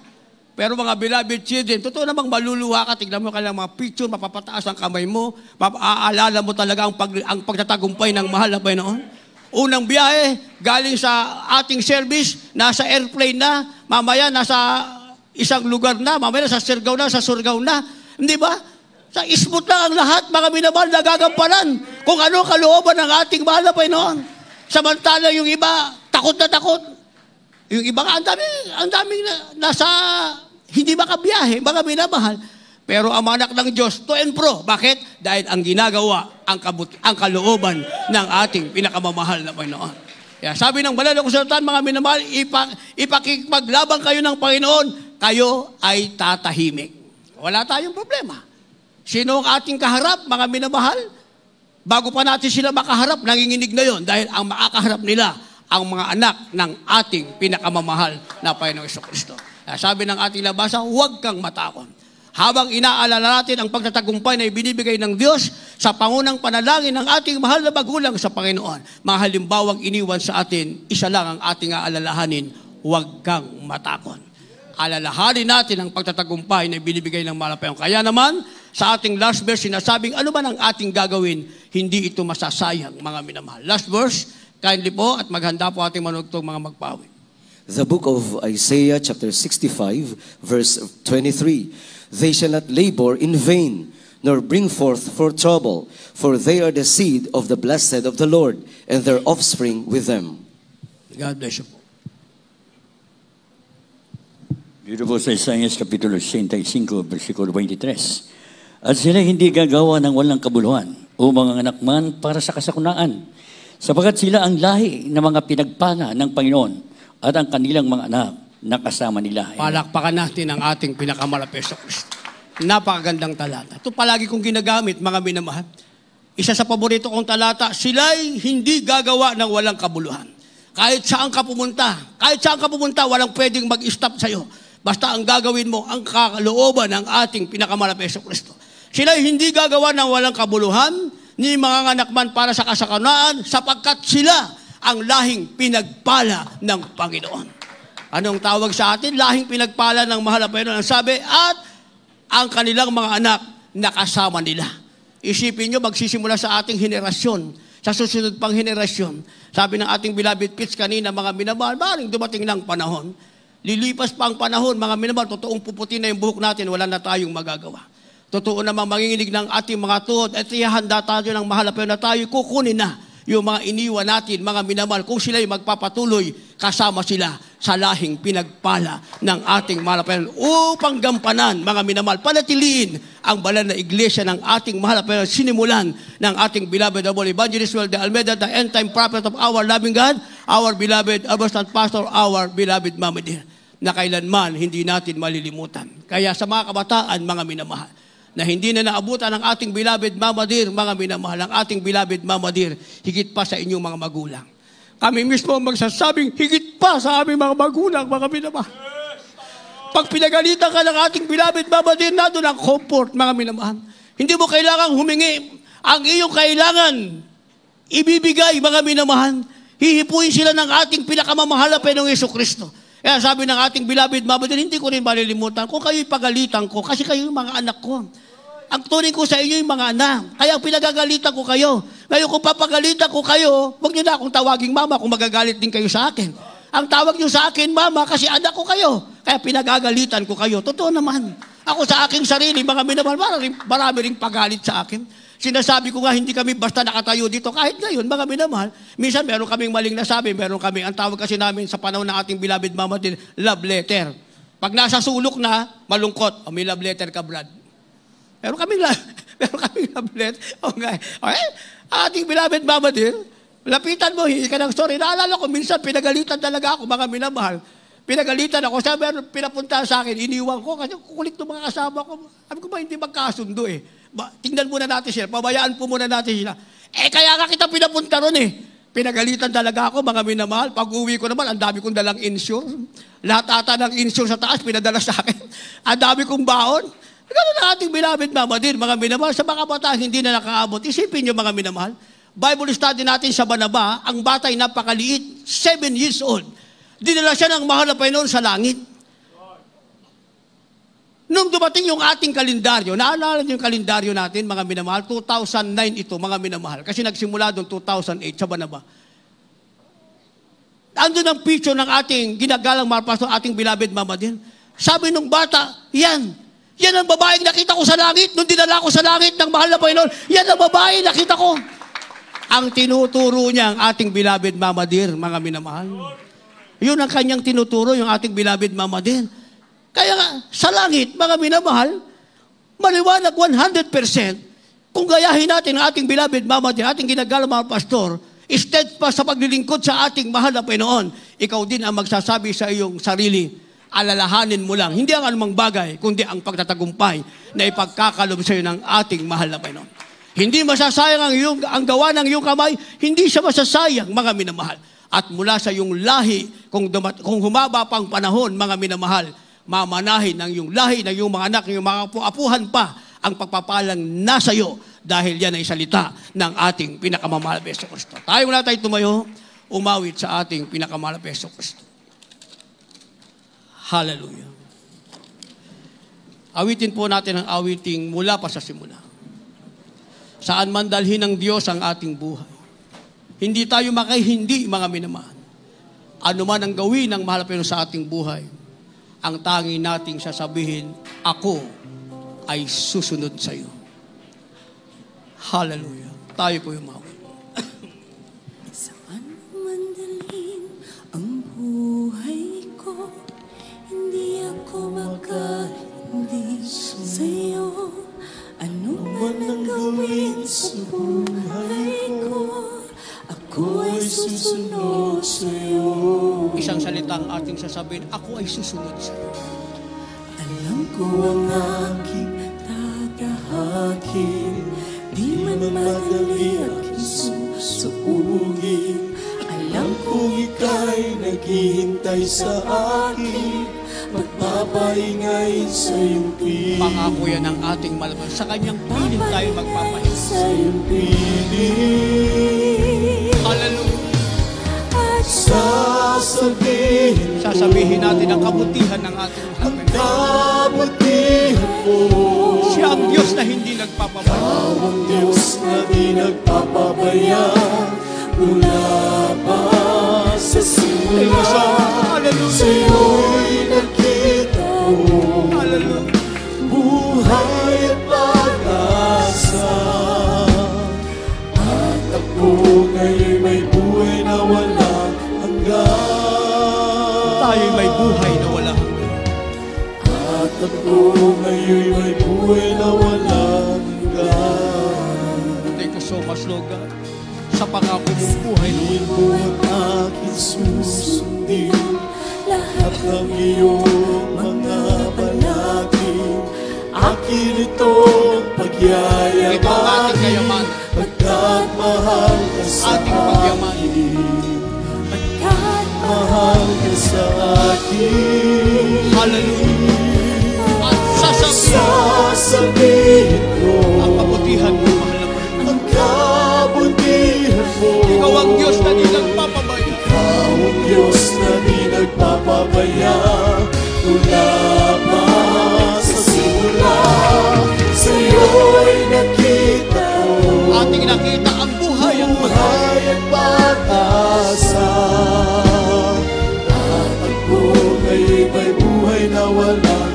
Speaker 2: Pero mga beloved children, totoo namang maluluha ka, tignan mo kailang mga picture, mapapataas ang kamay mo, maaalala mo talaga ang pagtatagumpay ng mahal na Panginoon. Unang biyahe, galing sa ating service, nasa airplane na, mamaya nasa isang lugar na, mamaya nasa Surigao na, hindi ba? Sa smooth lang ang lahat, mga minamahal, nagagampanan kung ano kalooban ng ating mahal na Panginoon. Samantala yung iba, takot na takot. Yung iba nga, ang daming nasa hindi makabiyahe, mga minamahal. Pero ang mga anak ng Diyos, to and fro. Bakit? Dahil ang ginagawa, ang kalooban ng ating pinakamamahal na Panginoon. Kaya sabi ng banal na kasulatan, mga minamahal, ipakipaglaban kayo ng Panginoon, kayo ay tatahimik. Wala tayong problema. Sino ang ating kaharap, mga minamahal? Bago pa natin sila makaharap, nanginginig na yon dahil ang makakaharap nila, ang mga anak ng ating pinakamamahal na Panginoong Jesucristo. Sabi ng ating nabasa, huwag kang matakot. Habang inaalala natin ang pagtatagumpay na ibinibigay ng Diyos sa pangunang panalangin ng ating mahal na magulang sa Panginoon, mga halimbawang iniwan sa atin, isa lang ang ating aalalahanin, huwag kang matakot. Alalahanin natin ang pagtatagumpay na ibinibigay ng mahal na Panginoon. Kaya naman, sa ating last verse, sinasabing ano man ang ating gagawin, hindi ito masasayang, mga minamahal. Last verse, kindly po at maghanda po ating manugtong mga magpawi.
Speaker 5: The book of Isaiah chapter 65 verse 23. They shall not labor in vain, nor bring forth for trouble, for they are the seed of the blessed of the Lord, and their offspring with them.
Speaker 2: God bless you po.
Speaker 1: Dito po sa Isaiah Kapitulo 65, versikulo 23. At sila hindi gagawa ng walang kabuluhan, o mga anak man para sa kasakunaan, sapagat sila ang lahi ng mga pinagpala ng Panginoon at ang kanilang mga anak na kasama nila.
Speaker 2: Palakpakan natin ang ating pinakamalapit sa Kristo. Napakagandang talata. Ito palagi kong ginagamit, mga minamahal. Isa sa paborito kong talata, sila'y hindi gagawa ng walang kabuluhan. Kahit saan ka pumunta, walang pwedeng mag-stop sa'yo. Basta ang gagawin mo, ang kalooban ng ating pinakamalapit sa Kristo. Sila'y hindi gagawa ng walang kabuluhan, ni mga anak man para sa kasakunaan, sapagkat sila ang lahing pinagpala ng Panginoon. Anong tawag sa atin? Lahing pinagpala ng mahal na Panginoon. Ang sabi, at ang kanilang mga anak nakasama nila. Isipin nyo, magsisimula sa ating henerasyon, sa susunod pang henerasyon. Sabi ng ating beloved Pitts kanina, mga minamahal, maaaring dumating ng panahon. Lilipas pa ang panahon, mga minamahal, totoong puputi na yung buhok natin, wala na tayong magagawa. Totoo namang manginginig ng ating mga tuhod at ihanda tayo ng mahal na tayo kukunin na yung mga iniwan natin, mga minamahal, kung sila'y magpapatuloy, kasama sila sa lahing pinagpala ng ating mahal na upang gampanan, mga minamahal, panatiliin ang banal na iglesia ng ating mahal na sinimulan ng ating beloved Evangelist Well de Almeida, the end-time prophet of our loving God, our beloved Assistant Pastor, our beloved Mama Dear, na kailanman hindi natin malilimutan. Kaya sa mga kabataan, mga minamahal, na hindi na naabutan ng ating beloved Mama Dear, mga minamahal, ang ating beloved Mama Dear, higit pa sa inyong mga magulang. Kami mismo magsasabing, higit pa sa aming mga magulang, mga minamahal. Pag pinagalitan ka ng ating beloved Mama Dear, na doon ang comfort, mga minamahal. Hindi mo kailangang humingi. Ang iyong kailangan, ibibigay, mga minamahal. Hihipuin sila ng ating pinakamamahal na Panginoong Jesucristo. Kaya sabi ng ating beloved Mama Dear, hindi ko rin malilimutan kung kayo'y pagalitan ko, kasi kayo yung mga anak ko. Ang turing ko sa inyo yung mga anak. Kaya pinagagalitan ko kayo. Ngayon kung papagalitan ko kayo, huwag niyo na akong tawaging mama kung magagalit din kayo sa akin. Ang tawag niyo sa akin, mama, kasi anak ko kayo. Kaya pinagagalitan ko kayo. Totoo naman. Ako sa aking sarili, mga minamahal, marami ring pagalit sa akin. Sinasabi ko nga, hindi kami basta nakatayo dito. Kahit ngayon, mga minamahal, minsan meron kaming maling nasabi, meron kaming, ang tawag kasi namin sa panahon ng ating beloved Mama Dear, love letter. Pag nasa sulok na, malungkot, may love letter ka, Brad. Meron kaming love letter. Okay. Ating beloved Mama Dear, lapitan mo, hindi ka ng story. Naalala ko, minsan pinagalitan talaga ako, mga minamahal. Pinagalitan ako. Sabi, pinapunta sa akin, iniwan ko kasi kukulit ng mga kasama ko. Sabi ko ba, hindi magkasundo eh. Tingnan muna natin sila. Pabayaan po muna natin sila. Kaya nga kita pinapunta ron eh. Pinagalitan talaga ako, mga minamahal. Pag uwi ko naman, ang dami kong dalang insure. Lahat ata ng insure sa taas, pinadala sa akin. Ang dami kong baon. Ganun na ating beloved Mama Dear, mga minamahal. Sa mga bata, hindi na nakaabot. Isipin nyo, mga minamahal. Bible study natin sa Banaba, ang batay napakaliit, 7 years old. Dinala siya ng mahal na Panginoon sa langit. Nung dumating yung ating kalendaryo, naalala niyo yung kalendaryo natin, mga minamahal, 2009 ito, mga minamahal. Kasi nagsimula doon 2008, saba na ba? Andun ang picture ng ating ginagalang mahal pastor, ating beloved Mama din. Sabi nung bata, yan ang babaeng nakita ko sa langit, nung dinala ko sa langit ng mahal na Panginoon, yan ang babae nakita ko. Ang tinuturo niya ang ating beloved Mama Dear, mga minamahal. Yun ang kanyang tinuturo, yung ating beloved Mama Dear. Kaya nga, sa langit, mga minamahal, maliwanag 100%, kung gayahin natin ang ating beloved Mama Dear, ating ginagalang mga pastor, steadfast sa paglilingkod sa ating mahal na Panginoon, ikaw din ang magsasabi sa iyong sarili, alalahanin mo lang, hindi ang anumang bagay, kundi ang pagtatagumpay na ipagkakalob sa iyo ng ating mahal na Panginoon. Hindi masasayang ang gawa ng iyong kamay, hindi siya masasayang, mga minamahal. At mula sa iyong lahi, kung humaba pang panahon, mga minamahal, mamanahin ng iyong lahi, ng iyong mga anak, ng iyong mga apuhan pa, ang pagpapalang nasa iyo, dahil yan ay salita ng ating pinakamamahal na Hesus Kristo. Tayo muna tayo tumayo, umawit sa ating pinakamahal na Hesus Kristo. Hallelujah. Awitin po natin ang awiting mula pa sa simula. Saan man dalhin ng Diyos ang ating buhay. Hindi tayo makahindi, mga minamahal. Ano man ang gawin ng mahal pero sa ating buhay, ang tangi nating sasabihin, ako ay susunod sa iyo. Hallelujah. Tayo po yung mawin.
Speaker 7: Saan man dalhin ang buhay ko, hindi ako makahindi sa iyo. Ano man ang gawin sa buhay ko, ako ay susunod sa iyo.
Speaker 2: Isang salitang ating sasabihin, ako ay susunod sa iyo.
Speaker 7: Alam ko ang aking tatahakin, di man madali aking susuugin. Alam kong ika'y naghihintay sa akin, magpapaingay sa iyong piling.
Speaker 2: Pangako yan ang ating malaman. Sa kanyang piling tayo magpapahinga.
Speaker 7: Sa iyong piling.
Speaker 2: Hallelujah.
Speaker 7: At
Speaker 2: Sasabihin natin ang kabutihan ng ating mahal.
Speaker 7: kabutihan mo.
Speaker 2: Siya ang Diyos na hindi nagpapabaya.
Speaker 7: Ang Diyos na di nagpapabaya, mula pa sa simula.
Speaker 2: Hallelujah.
Speaker 7: Sa'yo'y nakita ko
Speaker 2: Hallelujah.
Speaker 7: buhay at pag-asa. At ako ngayon may buhay na walang hanggan.
Speaker 2: Tayo'y may buhay na wala hanggan.
Speaker 7: At ako ngayon may buhay na walang hanggan.
Speaker 2: Thank you so much, Lord God, sa pangako mong buhay na
Speaker 7: Hindi mo at aking susundin lahat ng iyong mga balakid. Akin itong pagyayamanin,
Speaker 2: Ito ang ating kayaman,
Speaker 7: pagkat mahal ka sa
Speaker 2: ating pagyaman.
Speaker 7: akin. Pagkat mahal ka sa akin.
Speaker 2: Hallelujah. At sasabihin
Speaker 7: Sasabihin ko
Speaker 2: ang kabutihan mo, mahal na Panginoon.
Speaker 7: ang kabutihan mo.
Speaker 2: Ikaw ang Diyos na di nagpapabaya.
Speaker 7: Ikaw ang Diyos na di nagpapabaya, mula pa sa simula. Sa'yo'y nakita ko
Speaker 2: Ating nakita ang buhay ang mahal.
Speaker 7: buhay at pag-asa. At ako ngayon may buhay na walang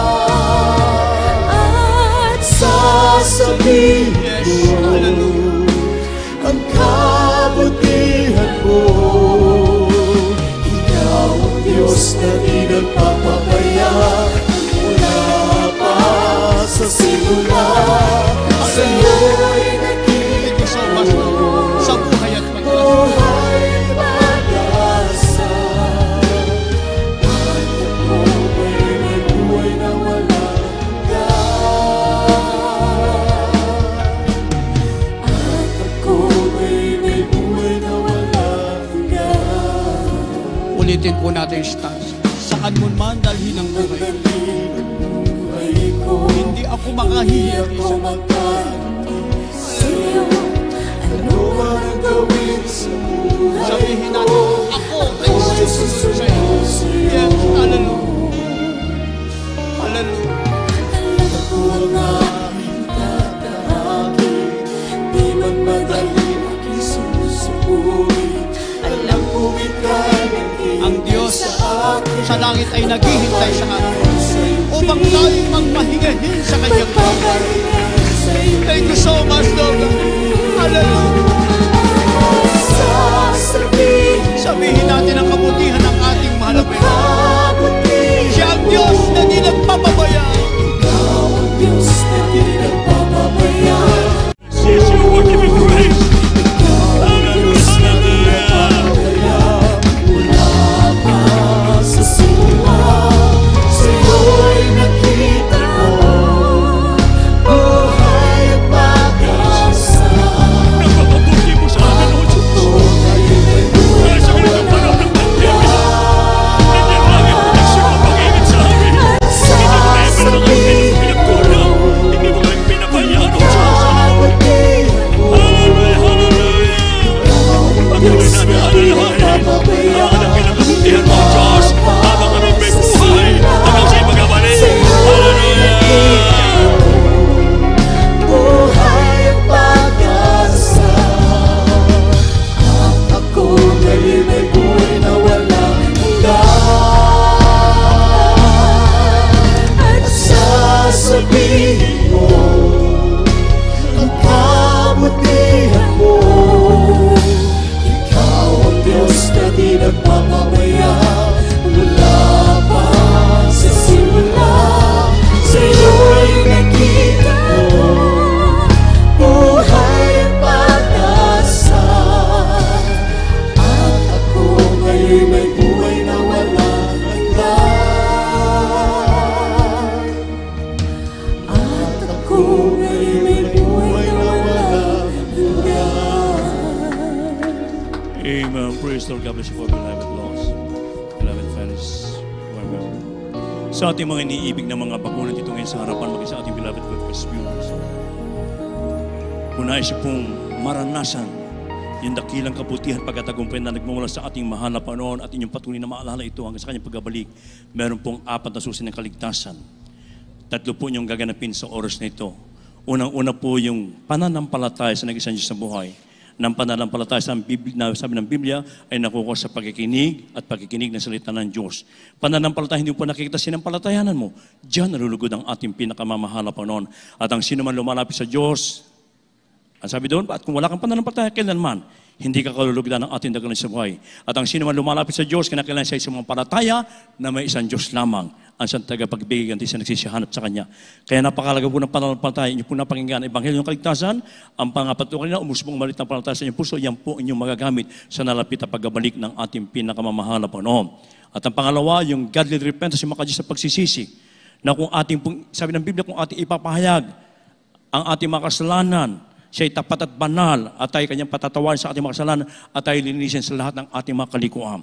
Speaker 7: hanggan. At sasabihin
Speaker 2: Yes,
Speaker 7: ko
Speaker 2: hallelujah.
Speaker 7: ang kabutihan mo. Ikaw ang Diyos na di nagpapabaya, mula pa sa simula. Sa'yo'y
Speaker 2: Thank you so much, Lord, sa buhay at pag-asa.
Speaker 7: buhay pag-asa. At ako may buhay na walang hanggan. At ako may buhay na walang hanggan.
Speaker 2: Ulitin po natin yung stance. Saan mo man dalhin ang buhay,
Speaker 7: Buhay ko,
Speaker 2: hindi ako makahiya
Speaker 7: ako
Speaker 2: sa
Speaker 7: makahingi sa'yo. Ano man ang gawin sa buhay
Speaker 2: sabihin natin, ako ay susunod sa iyo. Yes, hallelujah. Ang Diyos sa langit ay naghihintay sa atin upang tayong magpahingahin sa Kanyang tulong. Thank you so much, Lord. Hallelujah. Sabihin natin ang kabutihan ng ating mahal na Panginoon. Siya ang Diyos na di nagpapabaya.
Speaker 7: Ikaw ang Diyos na di nagpapabaya.
Speaker 4: Yes, you will give me praise.
Speaker 7: Ikaw ang Diyos na di nagpapabaya. Mula pa sa simula, sa'yo'y nakita ko buhay at pag-asa.
Speaker 4: Napakabuti mo sa amin, O Diyos. Dahil sa ganitong panahon ng pandemya, ganyan lagi proteksyon ang pag-ingin sa amin. Hindi mo kayo pinagkulang. Hindi mo kayo pinabayaan, O Diyos. Hallelujah, hallelujah. Pagkawin namin alalahanin. Ang pinakabutihan mo, O Diyos. Habang kami may buhay, hanggang sa'yo magabalik. Hallelujah.
Speaker 7: Buhay at pag-asa. At ako ngayon ay buhay na walang hanggan. At sasabihin mo ang kabutihan mo. Ikaw ang Diyos na di nagpapabaya. Mula pa sa simula, sa'yo'y nakita ko buhay at pag-asa. At ako ngayon may buhay na walang hanggan. At ako ngayon may buhay na walang hanggan.
Speaker 4: Amen. Praise the Lord. God bless you for beloved lost, beloved friends. Amen. Sa ating mga iniibig na mga bagunan dito ngayon sa harapan, maging sa ating beloved webcast viewers, unais pong maranasan yung dakilang kabutihan pagkatagumpay na nagmumula sa ating mahal na Panginoon at inyong patuloy na maalala ito hanggang sa kanyang pagbabalik. Meron pong 4 na susi ng kaligtasan. 3 po inyong gaganapin sa oras na ito. Unang-una po yung pananampalataya sa nag-isang Diyos sa buhay. Ng pananampalataya sa Biblia, sabi ng Biblia, ay nakukuha sa pagkikinig at pagkikinig ng salita ng Diyos. Pananampalataya, hindi mo po nakikita sinampalatayanan mo. Diyan nalulugod ang ating pinakamamahal na Panginoon. At ang sino man lumalapit sa Diyos, ang sabi doon, at kung wala kang pananampalataya, kailanman, hindi ka kalulugdan ng ating dakilan sa buhay. At ang sino man lumalapit sa Diyos, kinakailangan siya isang palataya na may isang Diyos lamang. Ang siyang tagapagbigay ganti siya nagsisihanap sa Kanya. Kaya napakalaga po ng pananampalataya. Inyo po napakinggan ang Ebanghelyo ng Kaligtasan. Ang pangapat na umusbong malit ng pananampalataya sa inyong puso, yan po inyong magagamit sa nalapit na pagbabalik ng ating pinakamamahal na Panginoon. At ang pangalawa, yung godly repentance, yung makadya sa pagsisisi. Na kung ating, sabi ng Biblia, kung ating ipapahayag ang ating mga kasalanan, siya'y tapat at banal at tayo kanyang patatawarin sa ating mga kasalanan at tayo linisin sa lahat ng ating mga kalikuan.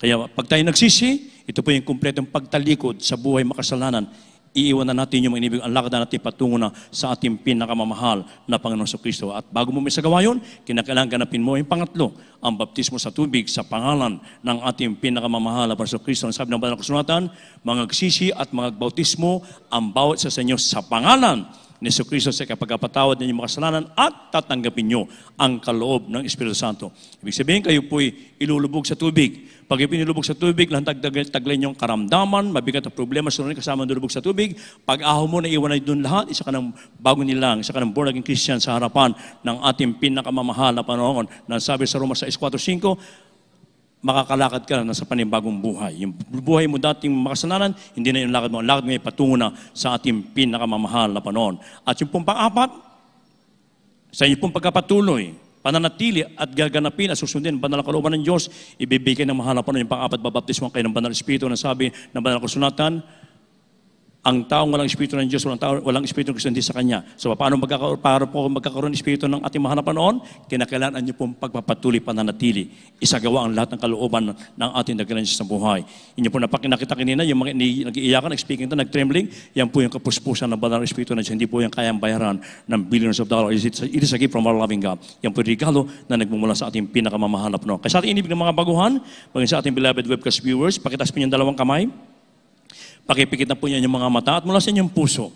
Speaker 4: Kaya pag tayo nagsisi, ito po yung kumpletong pagtalikod sa buhay makasalanan. Iiwanan natin yung mga inibig, ang lakad na natin patungo na sa ating pinakamamahal na Panginoon sa Kristo. At bago mo may sagawa yun, kinakailangan ganapin mo yung pangatlo, ang baptismo sa tubig sa pangalan ng ating pinakamamahal na Panginoon sa Kristo. Ang sabi ng banal na kasulatan, magsisi at magbautismo ang bawat isa sa inyo sa pangalan ni Yesu Kristo sa kapagpatawad ng inyong makasalanan at tatanggapin nyo ang kaloob ng Espiritu Santo. Ibig sabihin, kayo po'y ilulubog sa tubig. Pag pinilubog sa tubig, lahat taglay niyong karamdaman, mabigat na problema, sunod kasama lulubog sa tubig. Pag aho mo na iwan na doon lahat, isa ka ng bago nilang, isa ka ng born again Christian sa harapan ng ating pinakamamahal na Panginoon. Na sabi sa Roma 6:4-5, makakalakad ka na sa panibagong buhay. Yung buhay mo dating makasalanan, hindi na yung lakad mo. Ang lakad mo ay patungo na sa ating pinakamamahal na Panginoon. At yung pong pang-apat, sa inyo pong pagkapatuloy, pananatili at gaganapin at susundin ang banal na kalooban ng Diyos, ibibigay ng mahal na Panginoon yung pang-apat, babaptismo kayo ng banal Espiritu na sabi ng banal na kasulatan, ang taong walang Espiritu ng Diyos, walang Espiritu ng Kristo hindi sa Kanya. So, paano magkakaroon ng Espiritu ng ating mahal na Panginoon? Kinakailangan niyo pong pagpapatuloy, pananatili. Isagawa ang lahat ng kalooban ng ating dakilan sa buhay. Inyo po napakita kanina, yung mga nag-iiyakan, nag-speaking to, nag-trembling, yan po yung kapuspusan ng banal na Espiritu ng Diyos. Hindi po yung kayang bayaran ng billions of dollars. It is a gift from our loving God. Yan po yung regalo na nagmumula sa ating pinakamamahal na Panginoon. Kaya sa ating inibig ng mga baguhan, maging sa ating beloved webcast viewers, pakitaas po yung dalawang kamay. Pakipikit na po niya yung mga mata at mula sa inyong puso,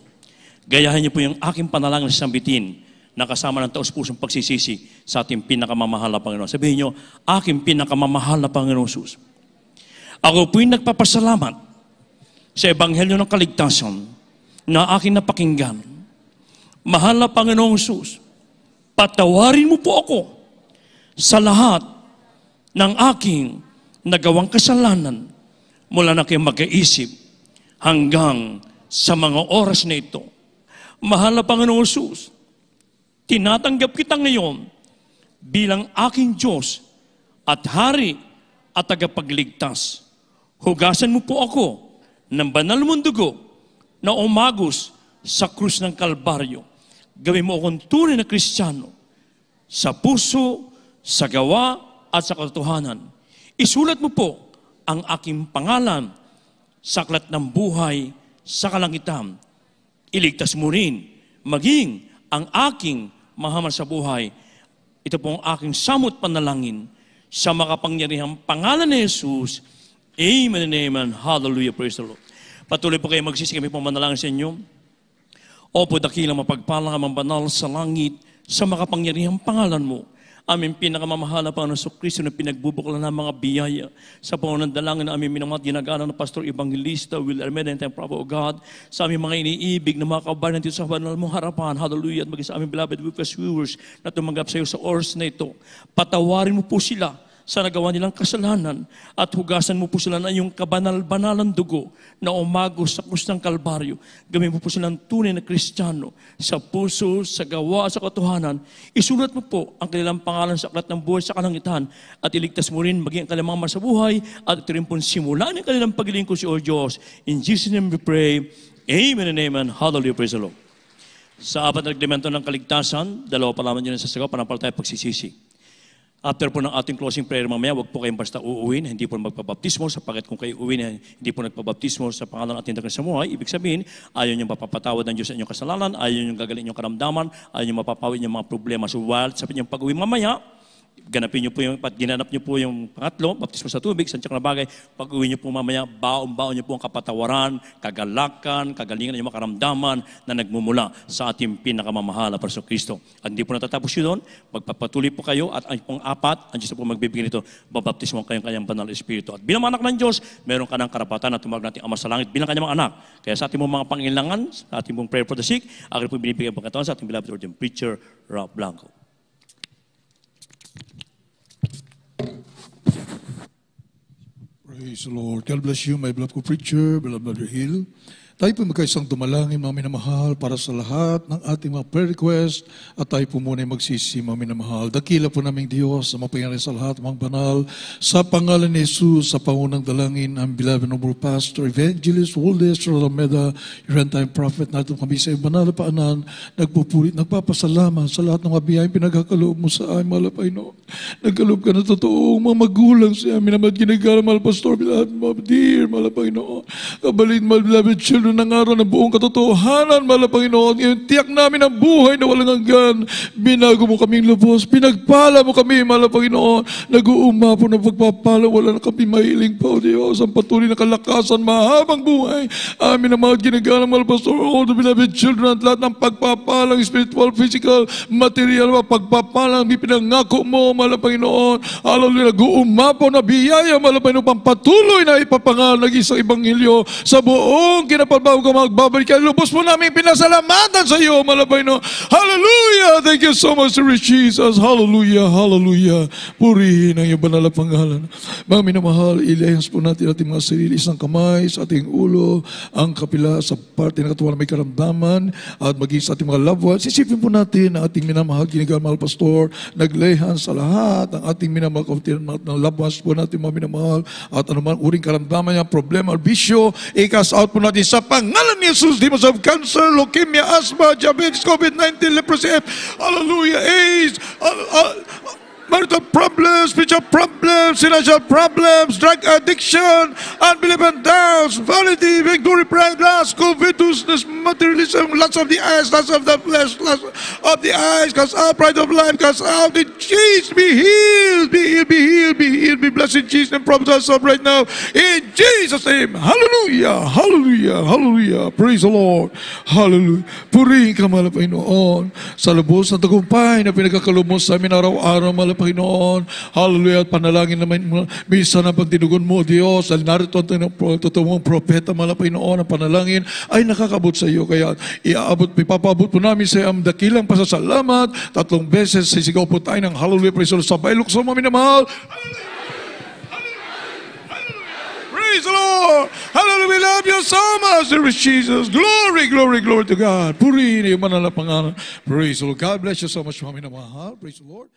Speaker 4: gayahin niyo po yung aking panalangin sa sambitin nakasama ng taus-pusong pagsisisi sa ating pinakamamahal na Panginoon. Sabihin nyo, aking pinakamamahal na Panginoon Jesus. Ako po'y nagpapasalamat sa Ebanghelyo ng Kaligtasan na aking napakinggan. Mahal na Panginoong Jesus, patawarin mo po ako sa lahat ng aking nagawang kasalanan mula na kayo mag-iisip hanggang sa mga oras na ito. Mahal na Panginoong Jesus, tinatanggap kita ngayon bilang aking Diyos at Hari at tagapagligtas. Hugasan mo po ako ng banal mong dugo na umagos sa krus ng Kalbaryo. Gawin mo akong tunay na Kristiyano sa puso, sa gawa at sa katotohanan. Isulat mo po ang aking pangalan sa aklat ng buhay sa kalangitan. Iligtas mo rin maging ang aking mahamar sa buhay. Ito po ang aking samot panalangin sa makapangyarihang pangalan ni Jesus. Amen and amen. Hallelujah. Praise the Lord. Patuloy po kayo magsisi, kami po manalangin sa inyo. Opo, dakilang mapagpalang amang banal sa langit sa makapangyarihang pangalan mo. Aming pinakamamahal na Panginoon Kristo na pinagbubuklan ng mga biyaya sa pangunandalangin na aming minamat ginagalang na Pastor Evangelista Will Almeida and Prophet of God, sa aming mga iniibig na mga kabayan dito sa banal mong harapan. Hallelujah. At maging sa aming beloved viewers na tumanggap sa iyo sa oras na ito. Patawarin mo po sila sa nagawa nilang kasalanan at hugasan mo po sila na iyong kabanal-banalang dugo na umagos sa krus ng Kalbaryo. Gawin mo po silang tunay na Kristiyano sa puso, sa gawa, sa katotohanan. Isulat mo po ang kanilang pangalan sa aklat ng buhay sa kalangitan at iligtas mo rin maging ang kanilang mga sa buhay at ito rin po simulan ang kanilang paglilingkod sa O Diyos. In Jesus' name we pray. Amen and amen. Hallelujah. Praise the Lord. Sa apat na reglamento ng kaligtasan, dalawa pa lamang yun sa sagaw, panampalataya pagsisisi. After po ng ating closing prayer mamaya, huwag po kayong basta uuwin, hindi po magpabaptismo, sapagkat kung kayo uuwin, hindi po nagpabaptismo sa pangalan at tindakan sa buhay, ibig sabihin, ayaw niyong mapapatawad ng Diyos sa inyong kasalanan, ayaw niyong gagaling inyong karamdaman, ayaw niyong mapapawid inyong mga problema. So while sa inyong pag-uwi mamaya, ganapin niyo po yung, at ginanap niyo po yung pangatlo, baptismo sa tubig, sa na bagay, pag-uwi niyo po mamaya, baon-baon niyo po ang kapatawaran, kagalakan, kagalingan ng makaramdaman na nagmumula sa ating pinakamamahal na Panginoong Kristo. At hindi po natatapos yun doon, magpapatuloy po kayo at ang pong apat, ang Diyos po magbibigay nito, babaptismo kayong kanyang banal espiritu. At bilang anak ng Diyos, meron ka ng karapatan na tumawag natin Ama sa langit bilang kanyang mga anak. Kaya sa ating mga pangailangan, sa ating pong prayer for the sick, akin po binibigay ang pagkataon sa ating beloved Lord and Preacher, Rob Blanco.
Speaker 8: Praise the Lord. God bless you, my beloved preacher, beloved Brother Hill. Tayo po magkaisang dumalangin, mga minamahal, para sa lahat ng ating mga prayer request at tayo po muna magsisi, mga minamahal. Dakila po naming Diyos sa mapangyari sa lahat, mga banal, sa pangalan ni Jesus, sa pangunang dalangin, ang beloved noble pastor, evangelist, Waldes, Almeida, your end-time prophet, natin kami sa banal na paanan, nagpupulit, nagpapasalamat sa lahat ng mga biyayang pinagkakaloob mo sa aming mahal na Panginoon. Nagkaloob ka na totoong mga magulang sa amin, naman ginagala, mahal pastor, beloved, mga dear, mahal na Panginoon. Kabalin, mahal beloved children, ng araw ng buong katotohanan, mahal na Panginoon. Ngayon, tiyak namin ang buhay na walang hanggan. Binago mo kaming lubos. Pinagpala mo kami, mahal na Panginoon. Nag-uuma po ng pagpapala. Wala na kami mahiling pa, O Diyos. Ang patuloy na kalakasan, mahabang buhay. Amin ang mga ginagalang, mahal Pastor, all the beloved children, at lahat ng pagpapalang, spiritual, physical, material, pagpapalang, pinangako mo, mahal na Panginoon. Hallelujah. Nag-uuma po na biyaya, mahal na Panginoon, pampatuloy na ipapangal nag-isang ebanghelyo sa buong bago ka magbabalik, lubos po namin pinasalamatan sa iyo, malabay no. Hallelujah! Thank you so much, Lord Jesus. Hallelujah, hallelujah. Purihin ang iyong banal na pangalan. Mga minamahal, ilayas po natin ating mga sarili, isang kamay sa ating ulo, ang kapila sa parte ng katawan na may karamdaman, at maging sa ating mga loved ones. Isipin po natin ang ating minamahal, ginigamahal pastor, naglayhan sa lahat ang ating minamahal ng loved ones po natin, mga minamahal, at anuman uring karamdaman niya, problema, bisyo, i-cast out po natin sa pangalan ni Jesus, demons of cancer, leukemia, asthma, diabetes, COVID-19, leprosy, hallelujah, AIDS, marital problems, spiritual problems, financial problems, drug addiction, unbelief and doubts, vanity, vainglory, pride, lust, covetousness, materialism, lust of the eyes, lust of the flesh, lust of the eyes, cast out pride of life, cast out in Jesus, be healed, be healed, be healed, be healed, be blessed in Jesus' name, prophesy up right now, in Jesus' name, hallelujah, hallelujah, hallelujah, praise the Lord, hallelujah, purihin ka mahal na Panginoon, sa lubos na tagumpay na pinagkakalumos sa amin araw-araw, mahal na Panginoon, hallelujah, at panalangin naman mo, bisa ng pagtinugon mo, Diyos, dahil narito ang totoong propeta, mahal na Panginoon, ang panalangin ay nakakabot sa iyo, kaya ipapabot po namin sa iyo ang dakilang pasasalamat, 3 beses, sisigaw po tayo ng hallelujah, praise the Lord, sabay lukso mo, minamahal, hallelujah! Praise the Lord. Hallelujah. We love you so much. There is Jesus. Glory, glory, glory to God. Purihin yung manalapangalan. Praise the Lord. God bless you so much, Mami na mahal. Praise the Lord.